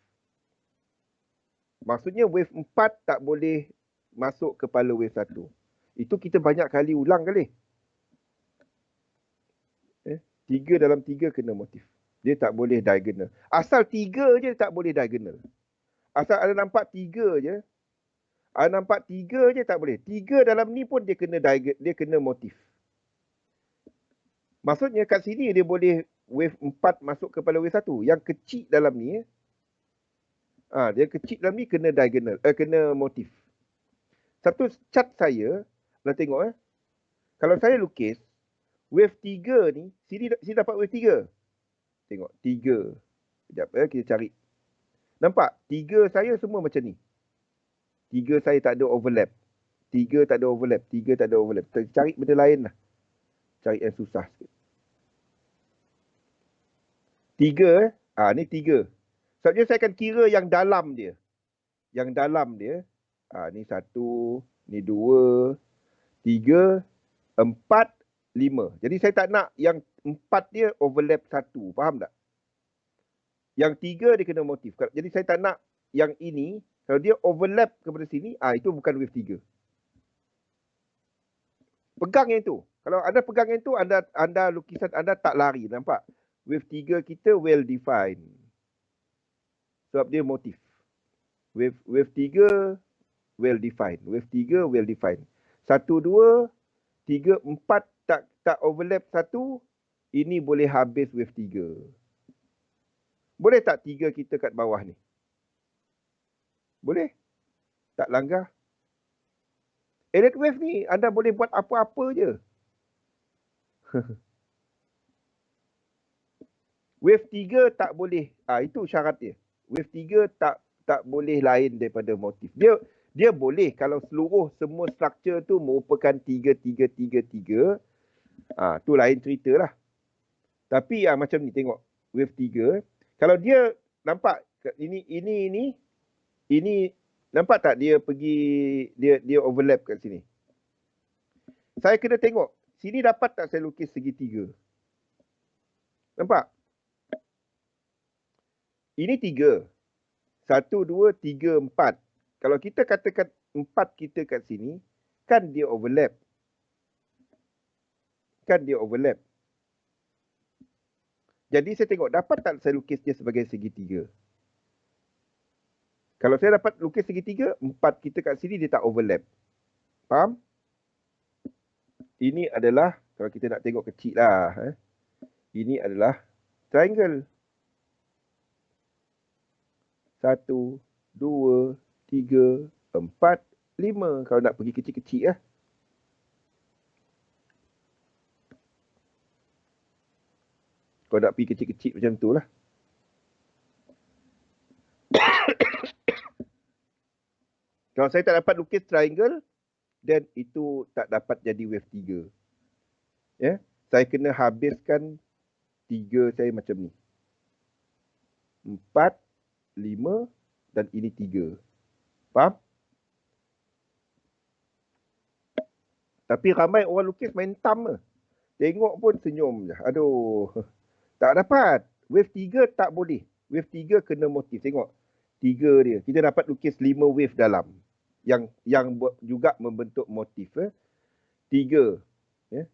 Maksudnya wave 4 tak boleh masuk kepala wave 1. Itu kita banyak kali ulang kali. 3 dalam 3 kena motif. Dia tak boleh diagonal. Asal 3 je tak boleh diagonal. Asal ada nampak 3 je. Ada nampak 3 je tak boleh. 3 dalam ni pun dia kena motif. Maksudnya kat sini dia boleh wave 4 masuk kepala wave 1. Yang kecil dalam ni, dia kecil dalam ni kena diagonal, kena motif. Satu chart saya, nak tengok kalau saya lukis, wave 3 ni, sini dapat wave 3. Tengok, 3. Sekejap kita cari. Nampak? 3 saya semua macam ni. 3 saya tak ada overlap. 3 tak ada overlap. 3 tak ada overlap. Cari benda lain lah. Cari yang susah sikit. 3 ni 3. Sebabnya saya akan kira yang dalam dia. Yang dalam dia, ni 1, ni 2, 3, 4, 5. Jadi saya tak nak yang 4 dia overlap 1. Faham tak? Yang 3 dia kena motif. Jadi saya tak nak yang ini, kalau dia overlap kepada sini, itu bukan wave 3. Pegang yang itu. Kalau anda pegang yang itu, anda lukisan anda tak lari. Nampak? Wave 3 kita well defined. Sebab dia motif. Wave 3 well defined. Wave 3 well defined. 1, 2, 3, 4 tak overlap 1. Ini boleh habis wave 3. Boleh tak 3 kita kat bawah ni? Boleh? Tak langgar? Elliott wave ni anda boleh buat apa-apa je. Wave 3 tak boleh. Itu syarat dia. Wave 3 tak boleh lain daripada motif. Dia boleh kalau semua struktur tu merupakan 3, 3, 3, 3. Tu lain cerita lah. Tapi macam ni tengok. Wave 3. Kalau dia nampak ini nampak tak dia pergi dia overlap kat sini. Saya kena tengok. Sini dapat tak saya lukis segitiga? Nampak? Ini 3. 1, 2, 3, 4. Kalau kita katakan 4 kita kat sini, kan dia overlap. Jadi saya tengok, dapat tak saya lukis dia sebagai segitiga? Kalau saya dapat lukis segitiga, 4 kita kat sini dia tak overlap. Faham? Ini adalah, kalau kita nak tengok kecil lah. Ini adalah triangle. 1, 2, 3, 4, 5. Kalau nak pergi kecil-kecil lah. Kalau nak pergi kecil-kecil macam tu lah. Kalau saya tak dapat lukis triangle, then itu tak dapat jadi wave 3. Ya, saya kena habiskan 3 saya macam ni. 4, 5 dan ini 3. Faham? Tapi ramai orang lukis main tam je. Tengok pun senyum je. Aduh. Tak dapat. Wave 3 tak boleh. Wave 3 kena motif. Tengok. 3 dia. Kita dapat lukis 5 wave dalam. Yang juga membentuk motif. 3. Ya.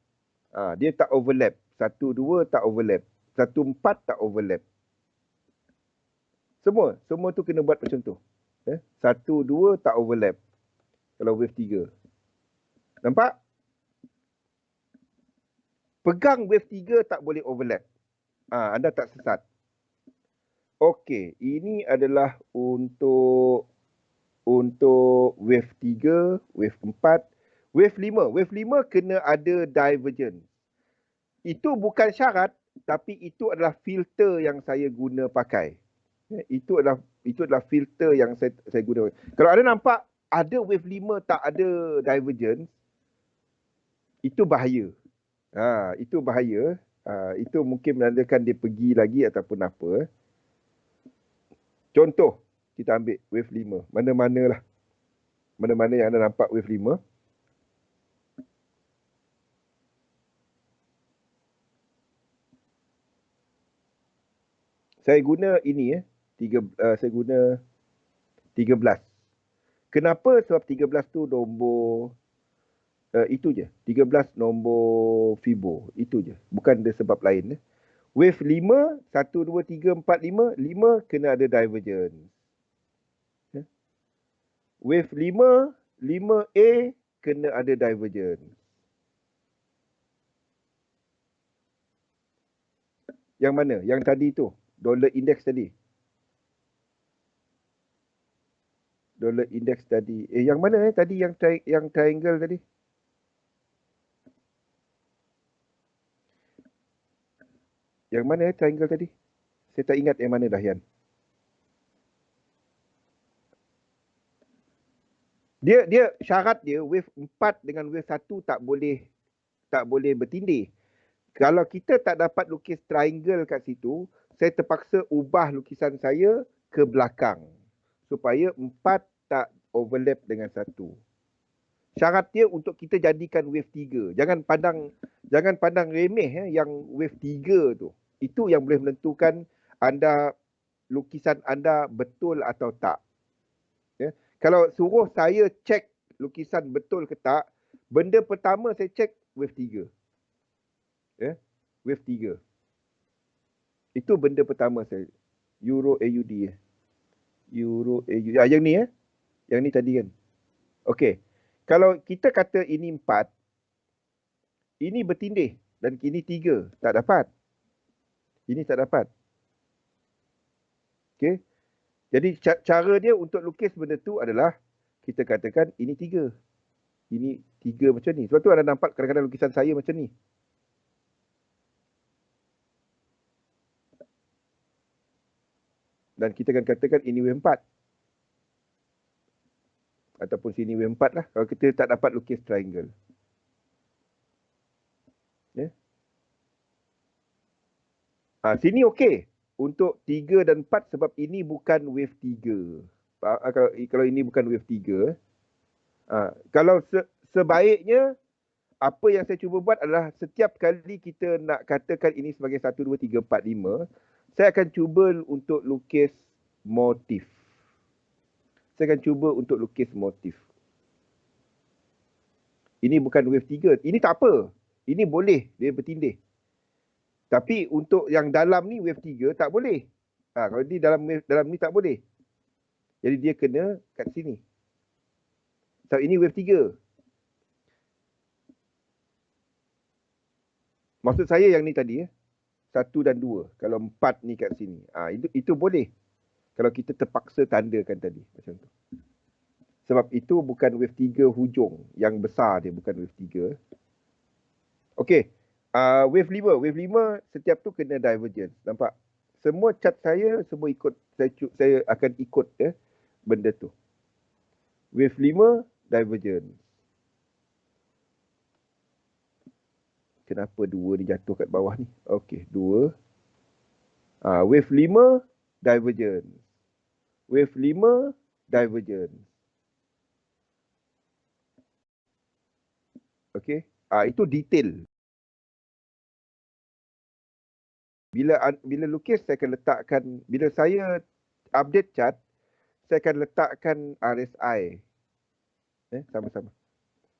Dia tak overlap. 1, 2 tak overlap. 1, 4 tak overlap. Semua tu kena buat macam tu. 1, 2 tak overlap. Kalau wave 3. Nampak? Pegang wave 3 tak boleh overlap. Anda tak sesat. Okey, ini adalah untuk wave 3, wave 4, wave 5. Wave 5 kena ada divergence. Itu bukan syarat, tapi itu adalah filter yang saya guna pakai. Itu adalah filter yang saya guna. Kalau anda nampak ada wave 5 tak ada divergence, itu bahaya. Itu bahaya. Itu mungkin menandakan dia pergi lagi ataupun apa. Contoh, kita ambil wave 5. Mana-mana lah. Mana-mana yang anda nampak wave 5. Saya guna ini. Saya guna 13. Kenapa? Sebab 13 tu nombor itu je. 13 nombor Fibo. Itu je. Bukan ada sebab lain. Wave 5, 1, 2, 3, 4, 5. 5 kena ada divergence. Wave 5, 5A kena ada divergence. Yang mana? Yang tadi tu. Dollar index tadi. Dollar index tadi. Yang mana tadi yang triangle tadi? Yang mana triangle tadi? Saya tak ingat yang mana dah, Yan. Dia syarat dia wave 4 dengan wave 1 tak boleh bertindih. Kalau kita tak dapat lukis triangle kat situ, saya terpaksa ubah lukisan saya ke belakang supaya 4 tak overlap dengan 1. Syarat dia untuk kita jadikan wave 3. Jangan pandang remeh yang wave 3 tu. Itu yang boleh menentukan lukisan anda betul atau tak. Ya. Kalau suruh saya cek lukisan betul ke tak, benda pertama saya cek wave 3. Wave 3. Itu benda pertama saya. Euro AUD. Euro AUD. Yang ni Yang ni tadi kan. Okey. Kalau kita kata ini 4, ini bertindih dan ini 3, tak dapat. Ini tak dapat. Okey. Jadi cara dia untuk lukis benda tu adalah kita katakan ini 3. Ini 3 macam ni. Sebab tu anda nampak kadang-kadang lukisan saya macam ni. Dan kita akan katakan ini wave 4. Ataupun sini wave 4 lah. Kalau kita tak dapat lukis triangle. Sini okey. Untuk 3 dan 4 sebab ini bukan wave 3. Kalau ini bukan wave 3. Kalau sebaiknya, apa yang saya cuba buat adalah setiap kali kita nak katakan ini sebagai 1, 2, 3, 4, 5, saya akan cuba untuk lukis motif. Ini bukan wave 3. Ini tak apa. Ini boleh. Dia bertindih. Tapi untuk yang dalam ni wave 3 tak boleh. Kalau di dalam ni tak boleh. Jadi dia kena kat sini. So ini wave 3. Maksud saya yang ni tadi 1 dan 2. Kalau 4 ni kat sini. Itu boleh. Kalau kita terpaksa tandakan tadi macam tu. Sebab itu bukan wave 3 hujung. Yang besar dia, bukan wave 3. Okey. Wave 5. Wave 5 setiap tu kena divergence. Nampak? Semua chart saya semua ikut. Saya akan ikut benda tu. Wave 5 divergence. Kenapa 2 ni jatuh kat bawah ni? Okey, 2. Wave 5 divergence. Wave 5 divergence. Okey. Itu detail. Bila lukis saya akan letakkan, bila saya update chart, saya akan letakkan RSI. Sama-sama.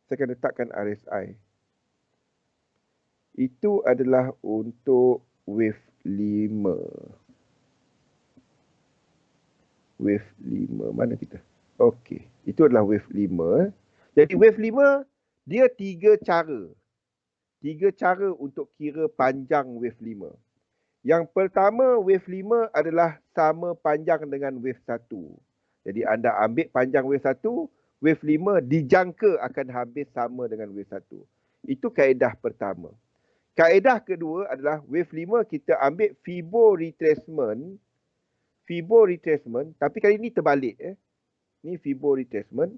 Saya akan letakkan RSI. Itu adalah untuk wave 5. Wave 5 mana kita? Okey, itu adalah wave 5. Jadi wave 5 dia 3 cara. 3 cara untuk kira panjang wave 5. Yang pertama, wave 5 adalah sama panjang dengan wave 1. Jadi anda ambil panjang wave 1, wave 5 dijangka akan habis sama dengan wave 1. Itu kaedah pertama. Kaedah kedua adalah wave 5 kita ambil Fibo retracement. Fibo retracement, tapi kali ini terbalik. Ni Fibo retracement.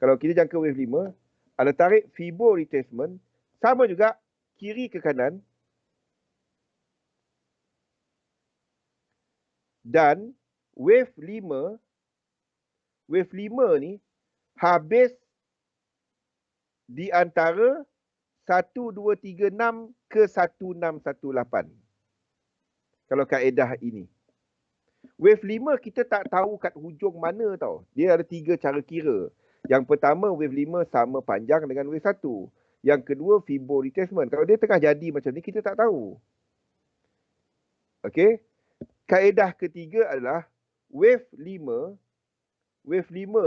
Kalau kita jangka wave 5, anda tarik Fibo retracement, sama juga kiri ke kanan. Dan wave 5 ni habis di antara 1236 ke 1618. Kalau kaedah ini. Wave 5 kita tak tahu kat hujung mana tau. Dia ada 3 cara kira. Yang pertama, wave 5 sama panjang dengan wave 1. Yang kedua, Fibo retracement. Kalau dia tengah jadi macam ni, kita tak tahu. Okey. Kaedah ketiga adalah wave 5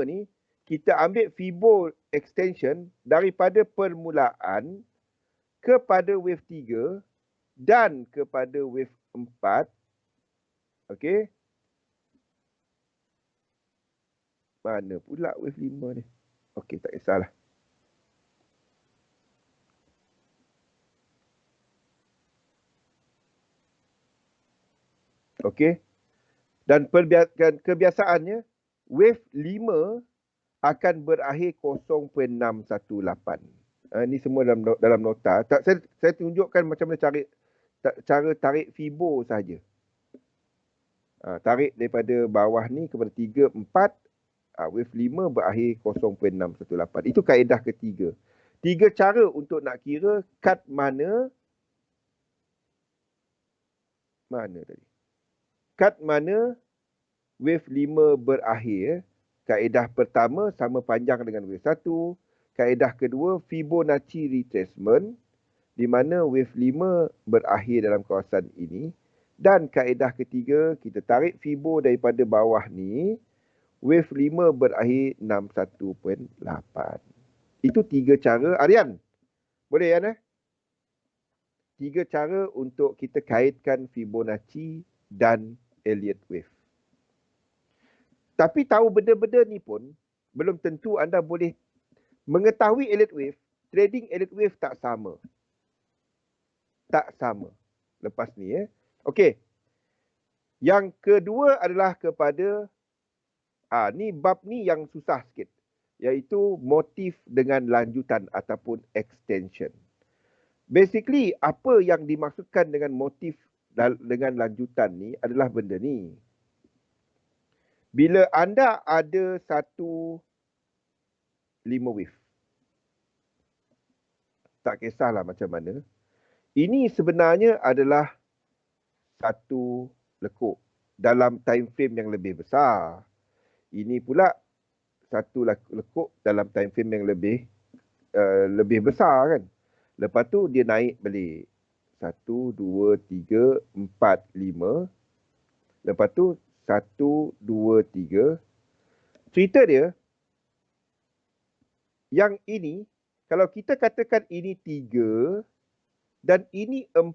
ni kita ambil Fibo extension daripada permulaan kepada wave 3 dan kepada wave 4. Okey. Mana pula wave 5 ni? Okey, tak kisahlah. Okey. Dan kebiasaannya, wave 5 akan berakhir 0.618. Ini semua dalam nota. Saya tunjukkan macam mana cara tarik Fibo saja. Tarik daripada bawah ni kepada 3, 4. Wave 5 berakhir 0.618. Itu kaedah ketiga. 3 cara untuk nak kira kat mana tadi. Kat mana wave 5 berakhir. Kaedah pertama sama panjang dengan wave 1. Kaedah kedua Fibonacci retracement di mana wave 5 berakhir dalam kawasan ini. Dan kaedah ketiga kita tarik Fibo daripada bawah ni. Wave 5 berakhir 61.8. Itu 3 cara. Aryan, boleh Yan? 3 cara untuk kita kaitkan Fibonacci dan Elliott wave. Tapi tahu benda-benda ni pun belum tentu anda boleh mengetahui Elliott wave. Trading Elliott wave tak sama. Tak sama. Lepas ni Okey. Yang kedua adalah kepada ni bab ni yang susah sikit. Iaitu motif dengan lanjutan ataupun extension. Basically, apa yang dimaksudkan dengan motif dengan lanjutan ni adalah benda ni. Bila anda ada satu 5 wave. Tak kisahlah macam mana. Ini sebenarnya adalah satu lekuk dalam time frame yang lebih besar. Ini pula satu lekuk dalam time frame yang lebih besar kan. Lepas tu dia naik balik. 1, 2, 3, 4, 5. Lepas tu 1, 2, 3. cerita dia, yang ini, kalau kita katakan ini 3 dan ini 4,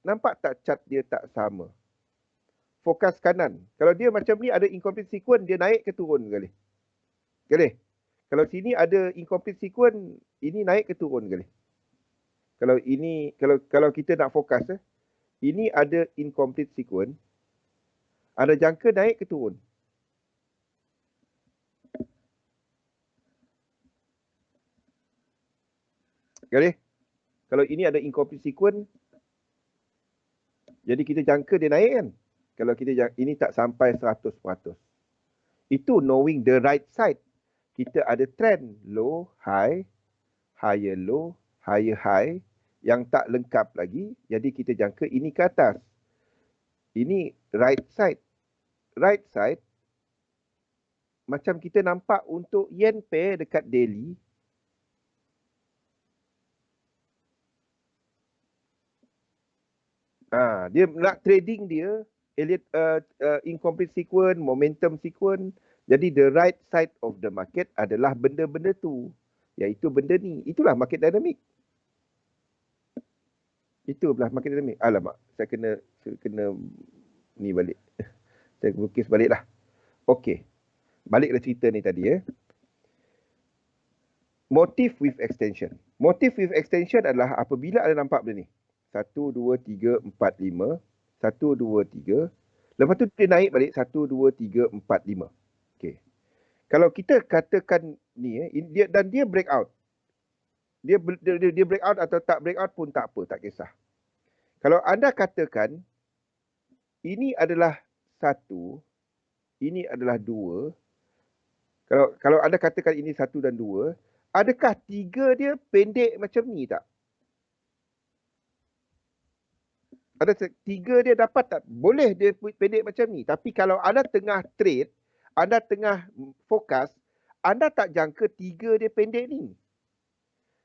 nampak tak chart dia tak sama? Fokus kanan. Kalau dia macam ni ada incomplete sequence, dia naik ke turun kali? Kali. Kalau sini ada incomplete sequence, ini naik ke turun kali? Kalau ini, kalau kita nak fokus, ini ada incomplete sequence, anda jangka naik ke turun? Kali. Kalau ini ada incomplete sequence, jadi kita jangka dia naik kan? Kalau kita ini tak sampai 100%. Itu knowing the right side. Kita ada trend low, high, higher low, higher high yang tak lengkap lagi. Jadi kita jangka ini ke atas. Ini right side. Right side, macam kita nampak untuk yen pair dekat daily. Dia nak trading dia, Elliott incomplete sequence, momentum sequence. Jadi the right side of the market adalah benda-benda tu. Iaitu benda ni. Itulah market dynamic. Itulah market dynamic. Alamak, saya kena ni balik. Saya lukis balik lah. Okey. Baliklah cerita ni tadi Motif with extension. Motif with extension adalah apabila anda nampak benda ni. 1, 2, 3, 4, 5. 1, 2, 3. Lepas tu dia naik balik 1, 2, 3, 4, 5. Okey. Kalau kita katakan ni dan dia breakout. Dia breakout atau tak breakout pun tak apa, tak kisah. Kalau anda katakan ini adalah 1, ini adalah 2. Kalau anda katakan ini 1 dan 2, adakah 3 dia pendek macam ni tak? Ada 3 dia dapat tak? Boleh dia pendek macam ni. Tapi kalau anda tengah trade, anda tengah fokus, anda tak jangka 3 dia pendek ni.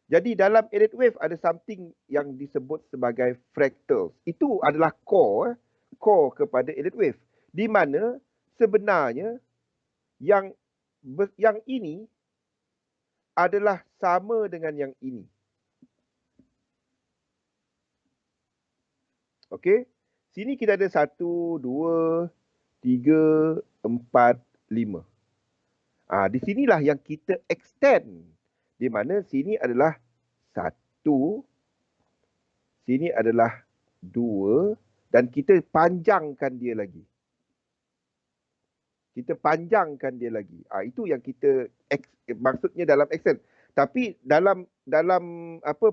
Jadi dalam Elliott Wave ada something yang disebut sebagai fractals. Itu adalah core kepada Elliott Wave. Di mana sebenarnya yang ini adalah sama dengan yang ini. Okey. Sini kita ada 1, 2, 3, 4, 5. Di sinilah yang kita extend. Di mana sini adalah 1, sini adalah 2 dan kita panjangkan dia lagi. Kita panjangkan dia lagi. Itu yang kita maksudnya dalam extend. Tapi dalam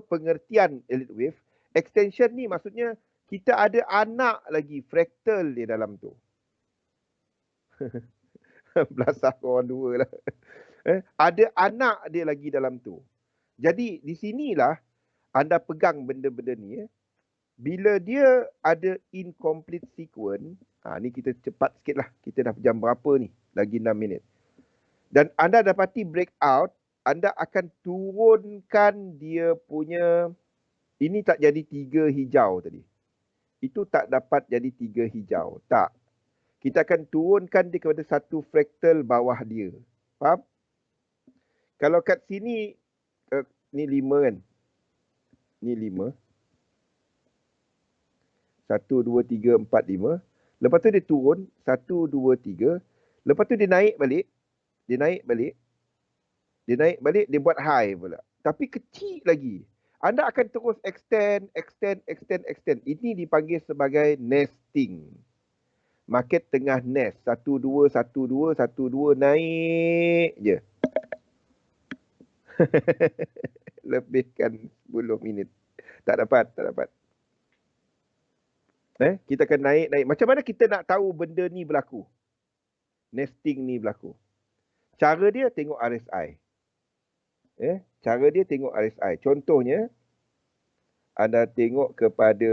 pengertian Elliott Wave, extension ni maksudnya kita ada anak lagi fractal di dalam tu. Belasah korang dua lah. Ada anak dia lagi dalam tu. Jadi di sinilah anda pegang benda-benda ni. Bila dia ada incomplete sequence, ni kita cepat sikit lah. Kita dah jam berapa ni? Lagi 6 minit. Dan anda dapati breakout, anda akan turunkan dia punya, ini tak jadi 3 hijau tadi. Itu tak dapat jadi 3 hijau. Tak. Kita akan turunkan dia kepada satu fraktal bawah dia. Faham? Kalau kat sini, ni 5 kan? Ni 5. 1, 2, 3, 4, 5. Lepas tu dia turun. 1, 2, 3. Lepas tu dia naik balik. Dia naik balik. Dia buat high pula. Tapi kecil lagi. Anda akan terus extend. Ini dipanggil sebagai nesting. Market tengah nest. 1, 2, 1, 2, 1, 2, naik je. Lebihkan 10 minit. Tak dapat. Kita akan naik. Macam mana kita nak tahu benda ni berlaku? Nesting ni berlaku. Cara dia tengok RSI. Cara dia tengok RSI. Contohnya, anda tengok kepada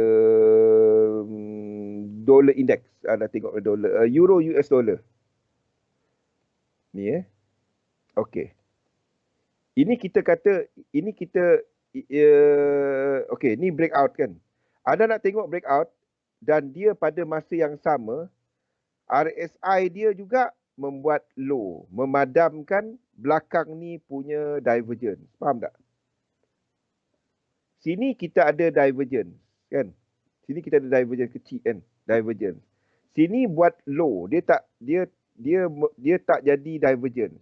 dollar index. Anda tengok dollar euro US dollar. Ni okey. Ini kita kata, okey, ni breakout kan. Anda nak tengok breakout dan dia pada masa yang sama RSI dia juga membuat low, memadamkan belakang ni punya divergence. Faham tak? Sini kita ada divergence, kan? Sini kita ada divergence kecil, kan? Divergence. Sini buat low, dia tak jadi divergence.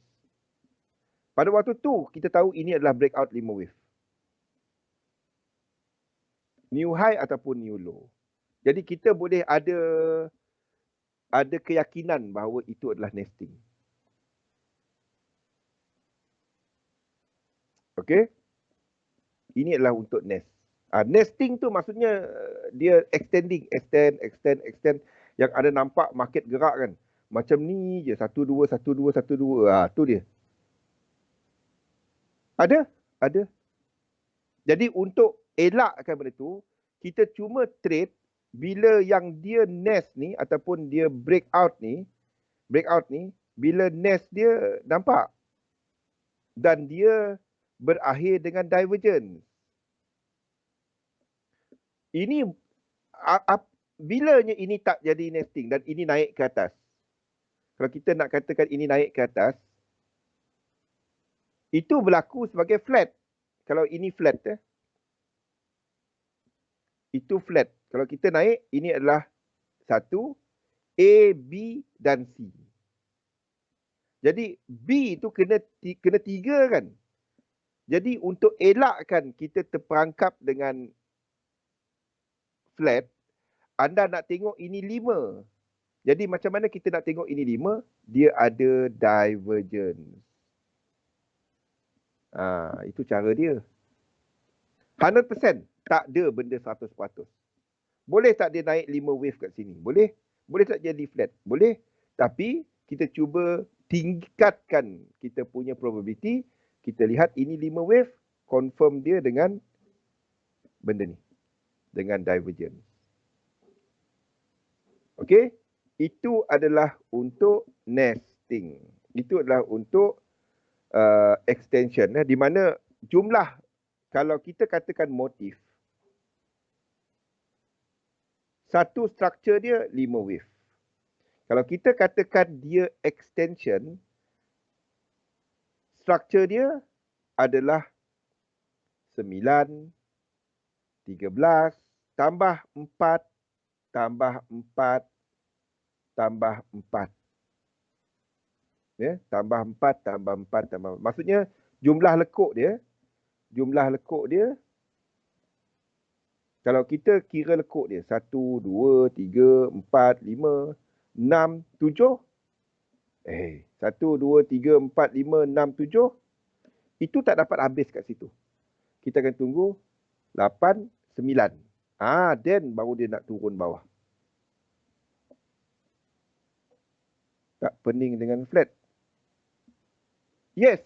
Pada waktu tu kita tahu ini adalah breakout 5 wave. New high ataupun new low. Jadi kita boleh ada keyakinan bahawa itu adalah nesting. Okey? Ini adalah untuk nest. Nesting tu maksudnya dia extend. Yang ada nampak market gerak kan. Macam ni je, 1, 2, 1, 2, 1, 2. Tu dia. Ada. Jadi untuk elakkan benda tu, kita cuma trade bila yang dia nest ni ataupun dia breakout ni, bila nest dia nampak. Dan dia berakhir dengan divergence. Ini bilanya ini tak jadi nesting dan ini naik ke atas. Kalau kita nak katakan ini naik ke atas, itu berlaku sebagai flat. Kalau ini flat, itu flat. Kalau kita naik, ini adalah satu, A, B dan C. Jadi B itu kena 3 kan. Jadi untuk elakkan kita terperangkap dengan flat, anda nak tengok ini 5. Jadi macam mana kita nak tengok ini 5? Dia ada divergence. Itu cara dia. 100% tak ada benda 100%. Boleh tak dia naik 5 wave kat sini? Boleh. Boleh tak jadi flat? Boleh. Tapi kita cuba tingkatkan kita punya probability. Kita lihat ini 5 wave, confirm dia dengan benda ni. Dengan divergence. Okey? Itu adalah untuk nesting. Itu adalah untuk extension. Di mana jumlah, kalau kita katakan motif, satu structure dia 5 wave. Kalau kita katakan dia extension, structure dia adalah 9, 13, tambah 4, tambah 4, tambah 4. Ya, tambah 4, tambah 4, tambah 4. Maksudnya jumlah lekuk dia, kalau kita kira lekuk dia, 1, 2, 3, 4, 5, 6, 7. 1, 2, 3, 4, 5, 6, 7. Itu tak dapat habis kat situ. Kita akan tunggu 8, 9. Then baru dia nak turun bawah. Tak pening dengan flat. Yes.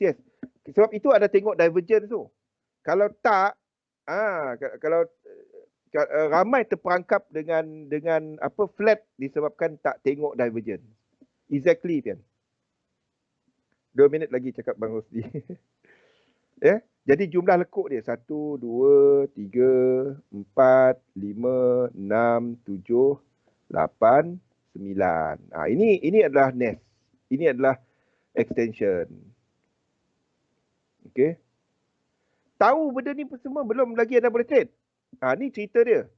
Sebab itu ada tengok divergence tu. Kalau tak, kalau ramai terperangkap dengan apa flat disebabkan tak tengok divergence. Exactly, Pian. 2 minit lagi cakap Bang Rosdi. Ya, jadi jumlah lekuk dia 1, 2, 3, 4, 5, 6, 7, 8, 9. Ini adalah nest. Ini adalah extension. Okey. Tahu benda ni semua belum lagi anda boleh trade. Ni cerita dia.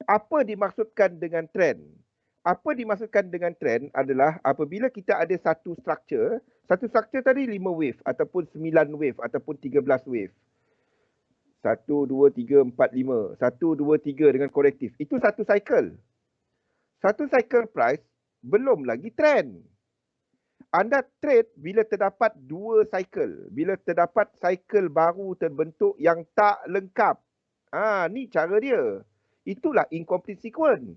Apa dimaksudkan dengan trend? Apa dimaksudkan dengan trend adalah apabila kita ada satu structure tadi 5 wave ataupun 9 wave ataupun 13 wave. 1, 2, 3, 4, 5. 1, 2, 3 dengan korektif. Itu satu cycle. Satu cycle price belum lagi trend. Anda trade bila terdapat 2 cycle. Bila terdapat cycle baru terbentuk yang tak lengkap. Ni cara dia. Itulah incomplete sequence.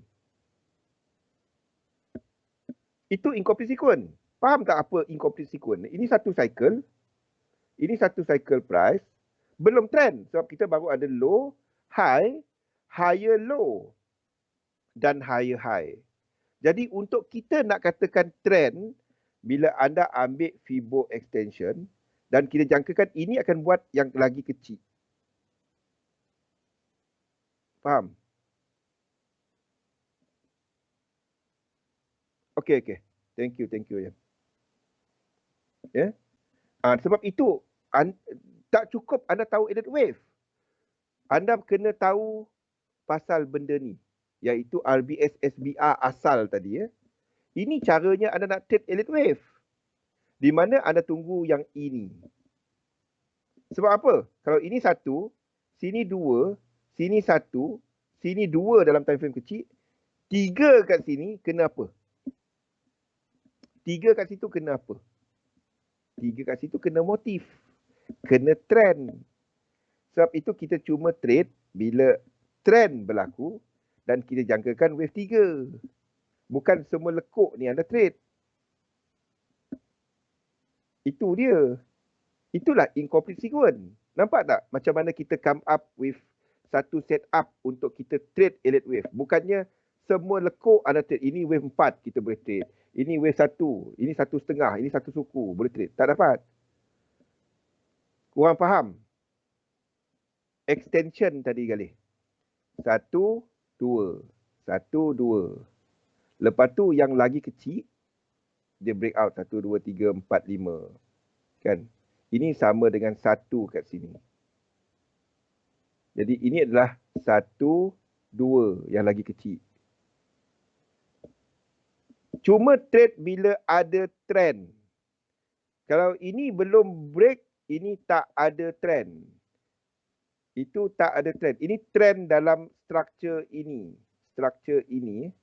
Itu incomplete sequence. Faham tak apa incomplete sequence? Ini satu cycle. Ini satu cycle price. Belum trend. Sebab kita baru ada low, high, higher low. Dan higher high. Jadi untuk kita nak katakan trend, bila anda ambil Fibo extension, dan kita jangkakan ini akan buat yang lagi kecil. Faham? Okey. Thank you. Ya. Ya. Sebab itu tak cukup anda tahu elliott wave. Anda kena tahu pasal benda ni, iaitu RBS SBR asal tadi. Ini caranya anda nak trade elliott wave. Di mana anda tunggu yang ini. Sebab apa? Kalau ini satu, sini dua, sini satu, sini dua dalam time frame kecil, tiga kat sini kena apa? Tiga kat situ kena apa? Tiga kat situ kena motif. Kena trend. Sebab itu kita cuma trade bila trend berlaku dan kita jangkakan wave 3. Bukan semua lekuk ni anda trade. Itu dia. Itulah incomplete sequence. Nampak tak macam mana kita come up with satu setup untuk kita trade elliott wave. Bukannya semua lekuk anda trade. Ini wave 4 kita boleh trade. Ini wave 1. Ini 1.5. Ini 1 suku. Boleh trade. Tak dapat. Korang faham? Extension tadi kali. 1, 2. 1, 2. Lepas tu yang lagi kecil, dia break out 1, 2, 3, 4, 5. Kan? Ini sama dengan 1 kat sini. Jadi ini adalah 1, 2 yang lagi kecil. Cuma trade bila ada trend. Kalau ini belum break, ini tak ada trend. Itu tak ada trend. Ini trend dalam structure ini. Structure ini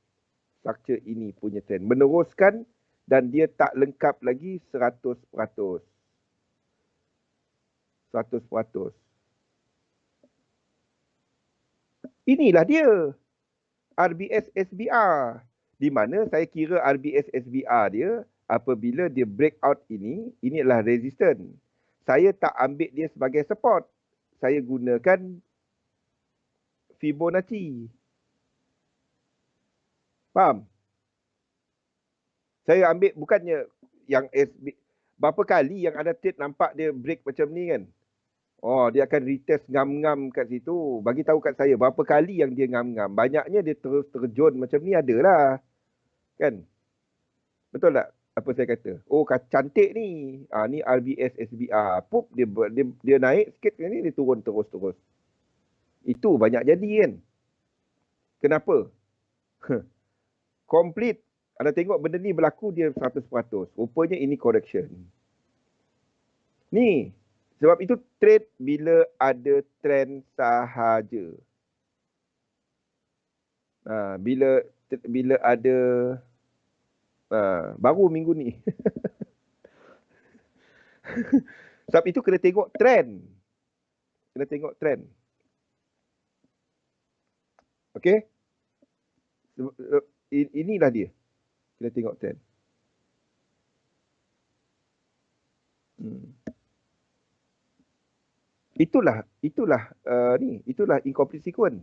punya trend. Meneruskan dan dia tak lengkap lagi 100%. 100%. Inilah dia. RBS SBR. Di mana saya kira RBS SBR dia apabila dia breakout ini adalah resistance. Saya tak ambil dia sebagai support. Saya gunakan Fibonacci. Faham? Saya ambil bukannya yang SB. Berapa kali yang ada trade nampak dia break macam ni kan? Oh, dia akan retest ngam-ngam kat situ. Bagi tahu kat saya berapa kali yang dia ngam-ngam. Banyaknya dia terus terjun macam ni adalah. Kan? Betul tak? Apa saya kata? Oh, cantik ni. Ni RBS SBR. Pup, dia naik sikit ni, dia turun terus-terus. Itu banyak jadi kan? Kenapa? Complete. Anda tengok benda ni berlaku dia 100%. Rupanya ini correction. Ni. Sebab itu trade bila ada trend sahaja. Bila ada baru minggu ni. Sebab itu kena tengok trend. Kena tengok trend. Okey? Inilah dia. Kena tengok trend. Itulah incomplete sequence.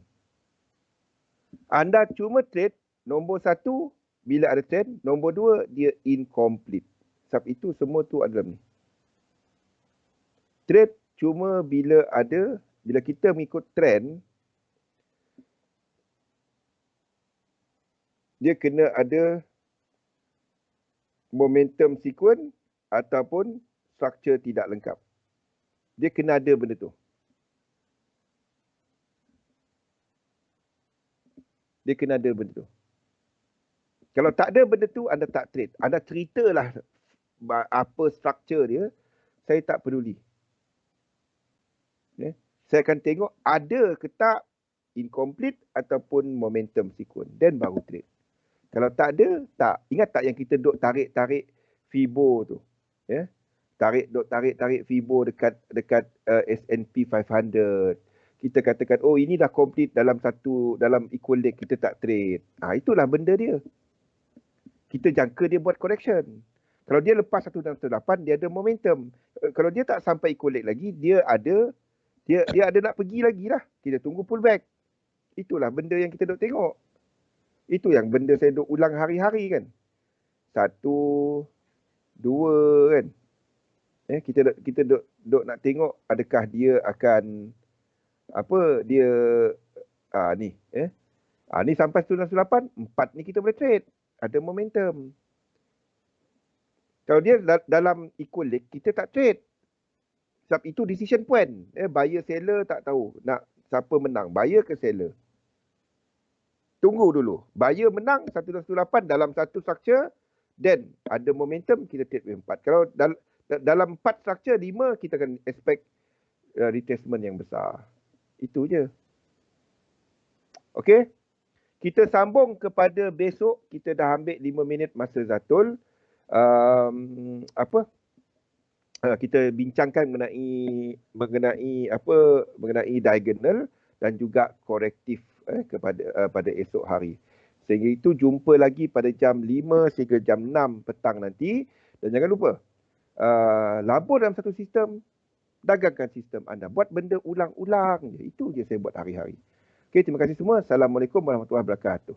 Anda cuma trade nombor 1 bila ada trend, nombor 2 dia incomplete. Sebab itu semua tu ada dalam ni. Trade cuma bila kita mengikut trend, dia kena ada momentum sequence ataupun structure tidak lengkap. Dia kena ada benda tu. Dia kena ada benda tu. Kalau tak ada benda tu, anda tak trade. Anda ceritalah apa structure dia, saya tak peduli. Saya akan tengok ada ke tak incomplete ataupun momentum sequence. Then baru trade. Kalau tak ada, tak. Ingat tak yang kita duk tarik-tarik Fibo tu? Ya? Tarik Fibo dekat S&P 500. Kita katakan, oh ini dah complete dalam equal leg, kita tak trade. Itulah benda dia. Kita jangka dia buat correction. Kalau dia lepas 1.8, dia ada momentum. Kalau dia tak sampai equal leg lagi, dia ada nak pergi lagi lah. Kita tunggu pullback. Itulah benda yang kita duk tengok. Itu yang benda saya duk ulang hari-hari kan. 1, 2 kan. Kita duk nak tengok adakah dia akan ni. Ni sampai 198, 4 ni kita boleh trade. Ada momentum. Kalau dia dalam equal leg, kita tak trade. Sebab itu decision point. Buyer seller tak tahu nak siapa menang, buyer ke seller. Tunggu dulu. Buyer menang 1.18 dalam satu structure, then ada momentum, kita trade wave 4. Kalau dalam 4 structure, 5, kita akan expect retracement yang besar. Itu je. Okey. Kita sambung kepada besok. Kita dah ambil 5 minit masa Zatul. Kita bincangkan mengenai diagonal dan juga korektif pada esok hari. Sehingga itu jumpa lagi pada jam 5 sehingga jam 6 petang nanti. Dan jangan lupa, labur dalam satu sistem, dagangkan sistem anda. Buat benda ulang-ulang je. Itu je saya buat hari-hari. Okey, terima kasih semua. Assalamualaikum warahmatullahi wabarakatuh.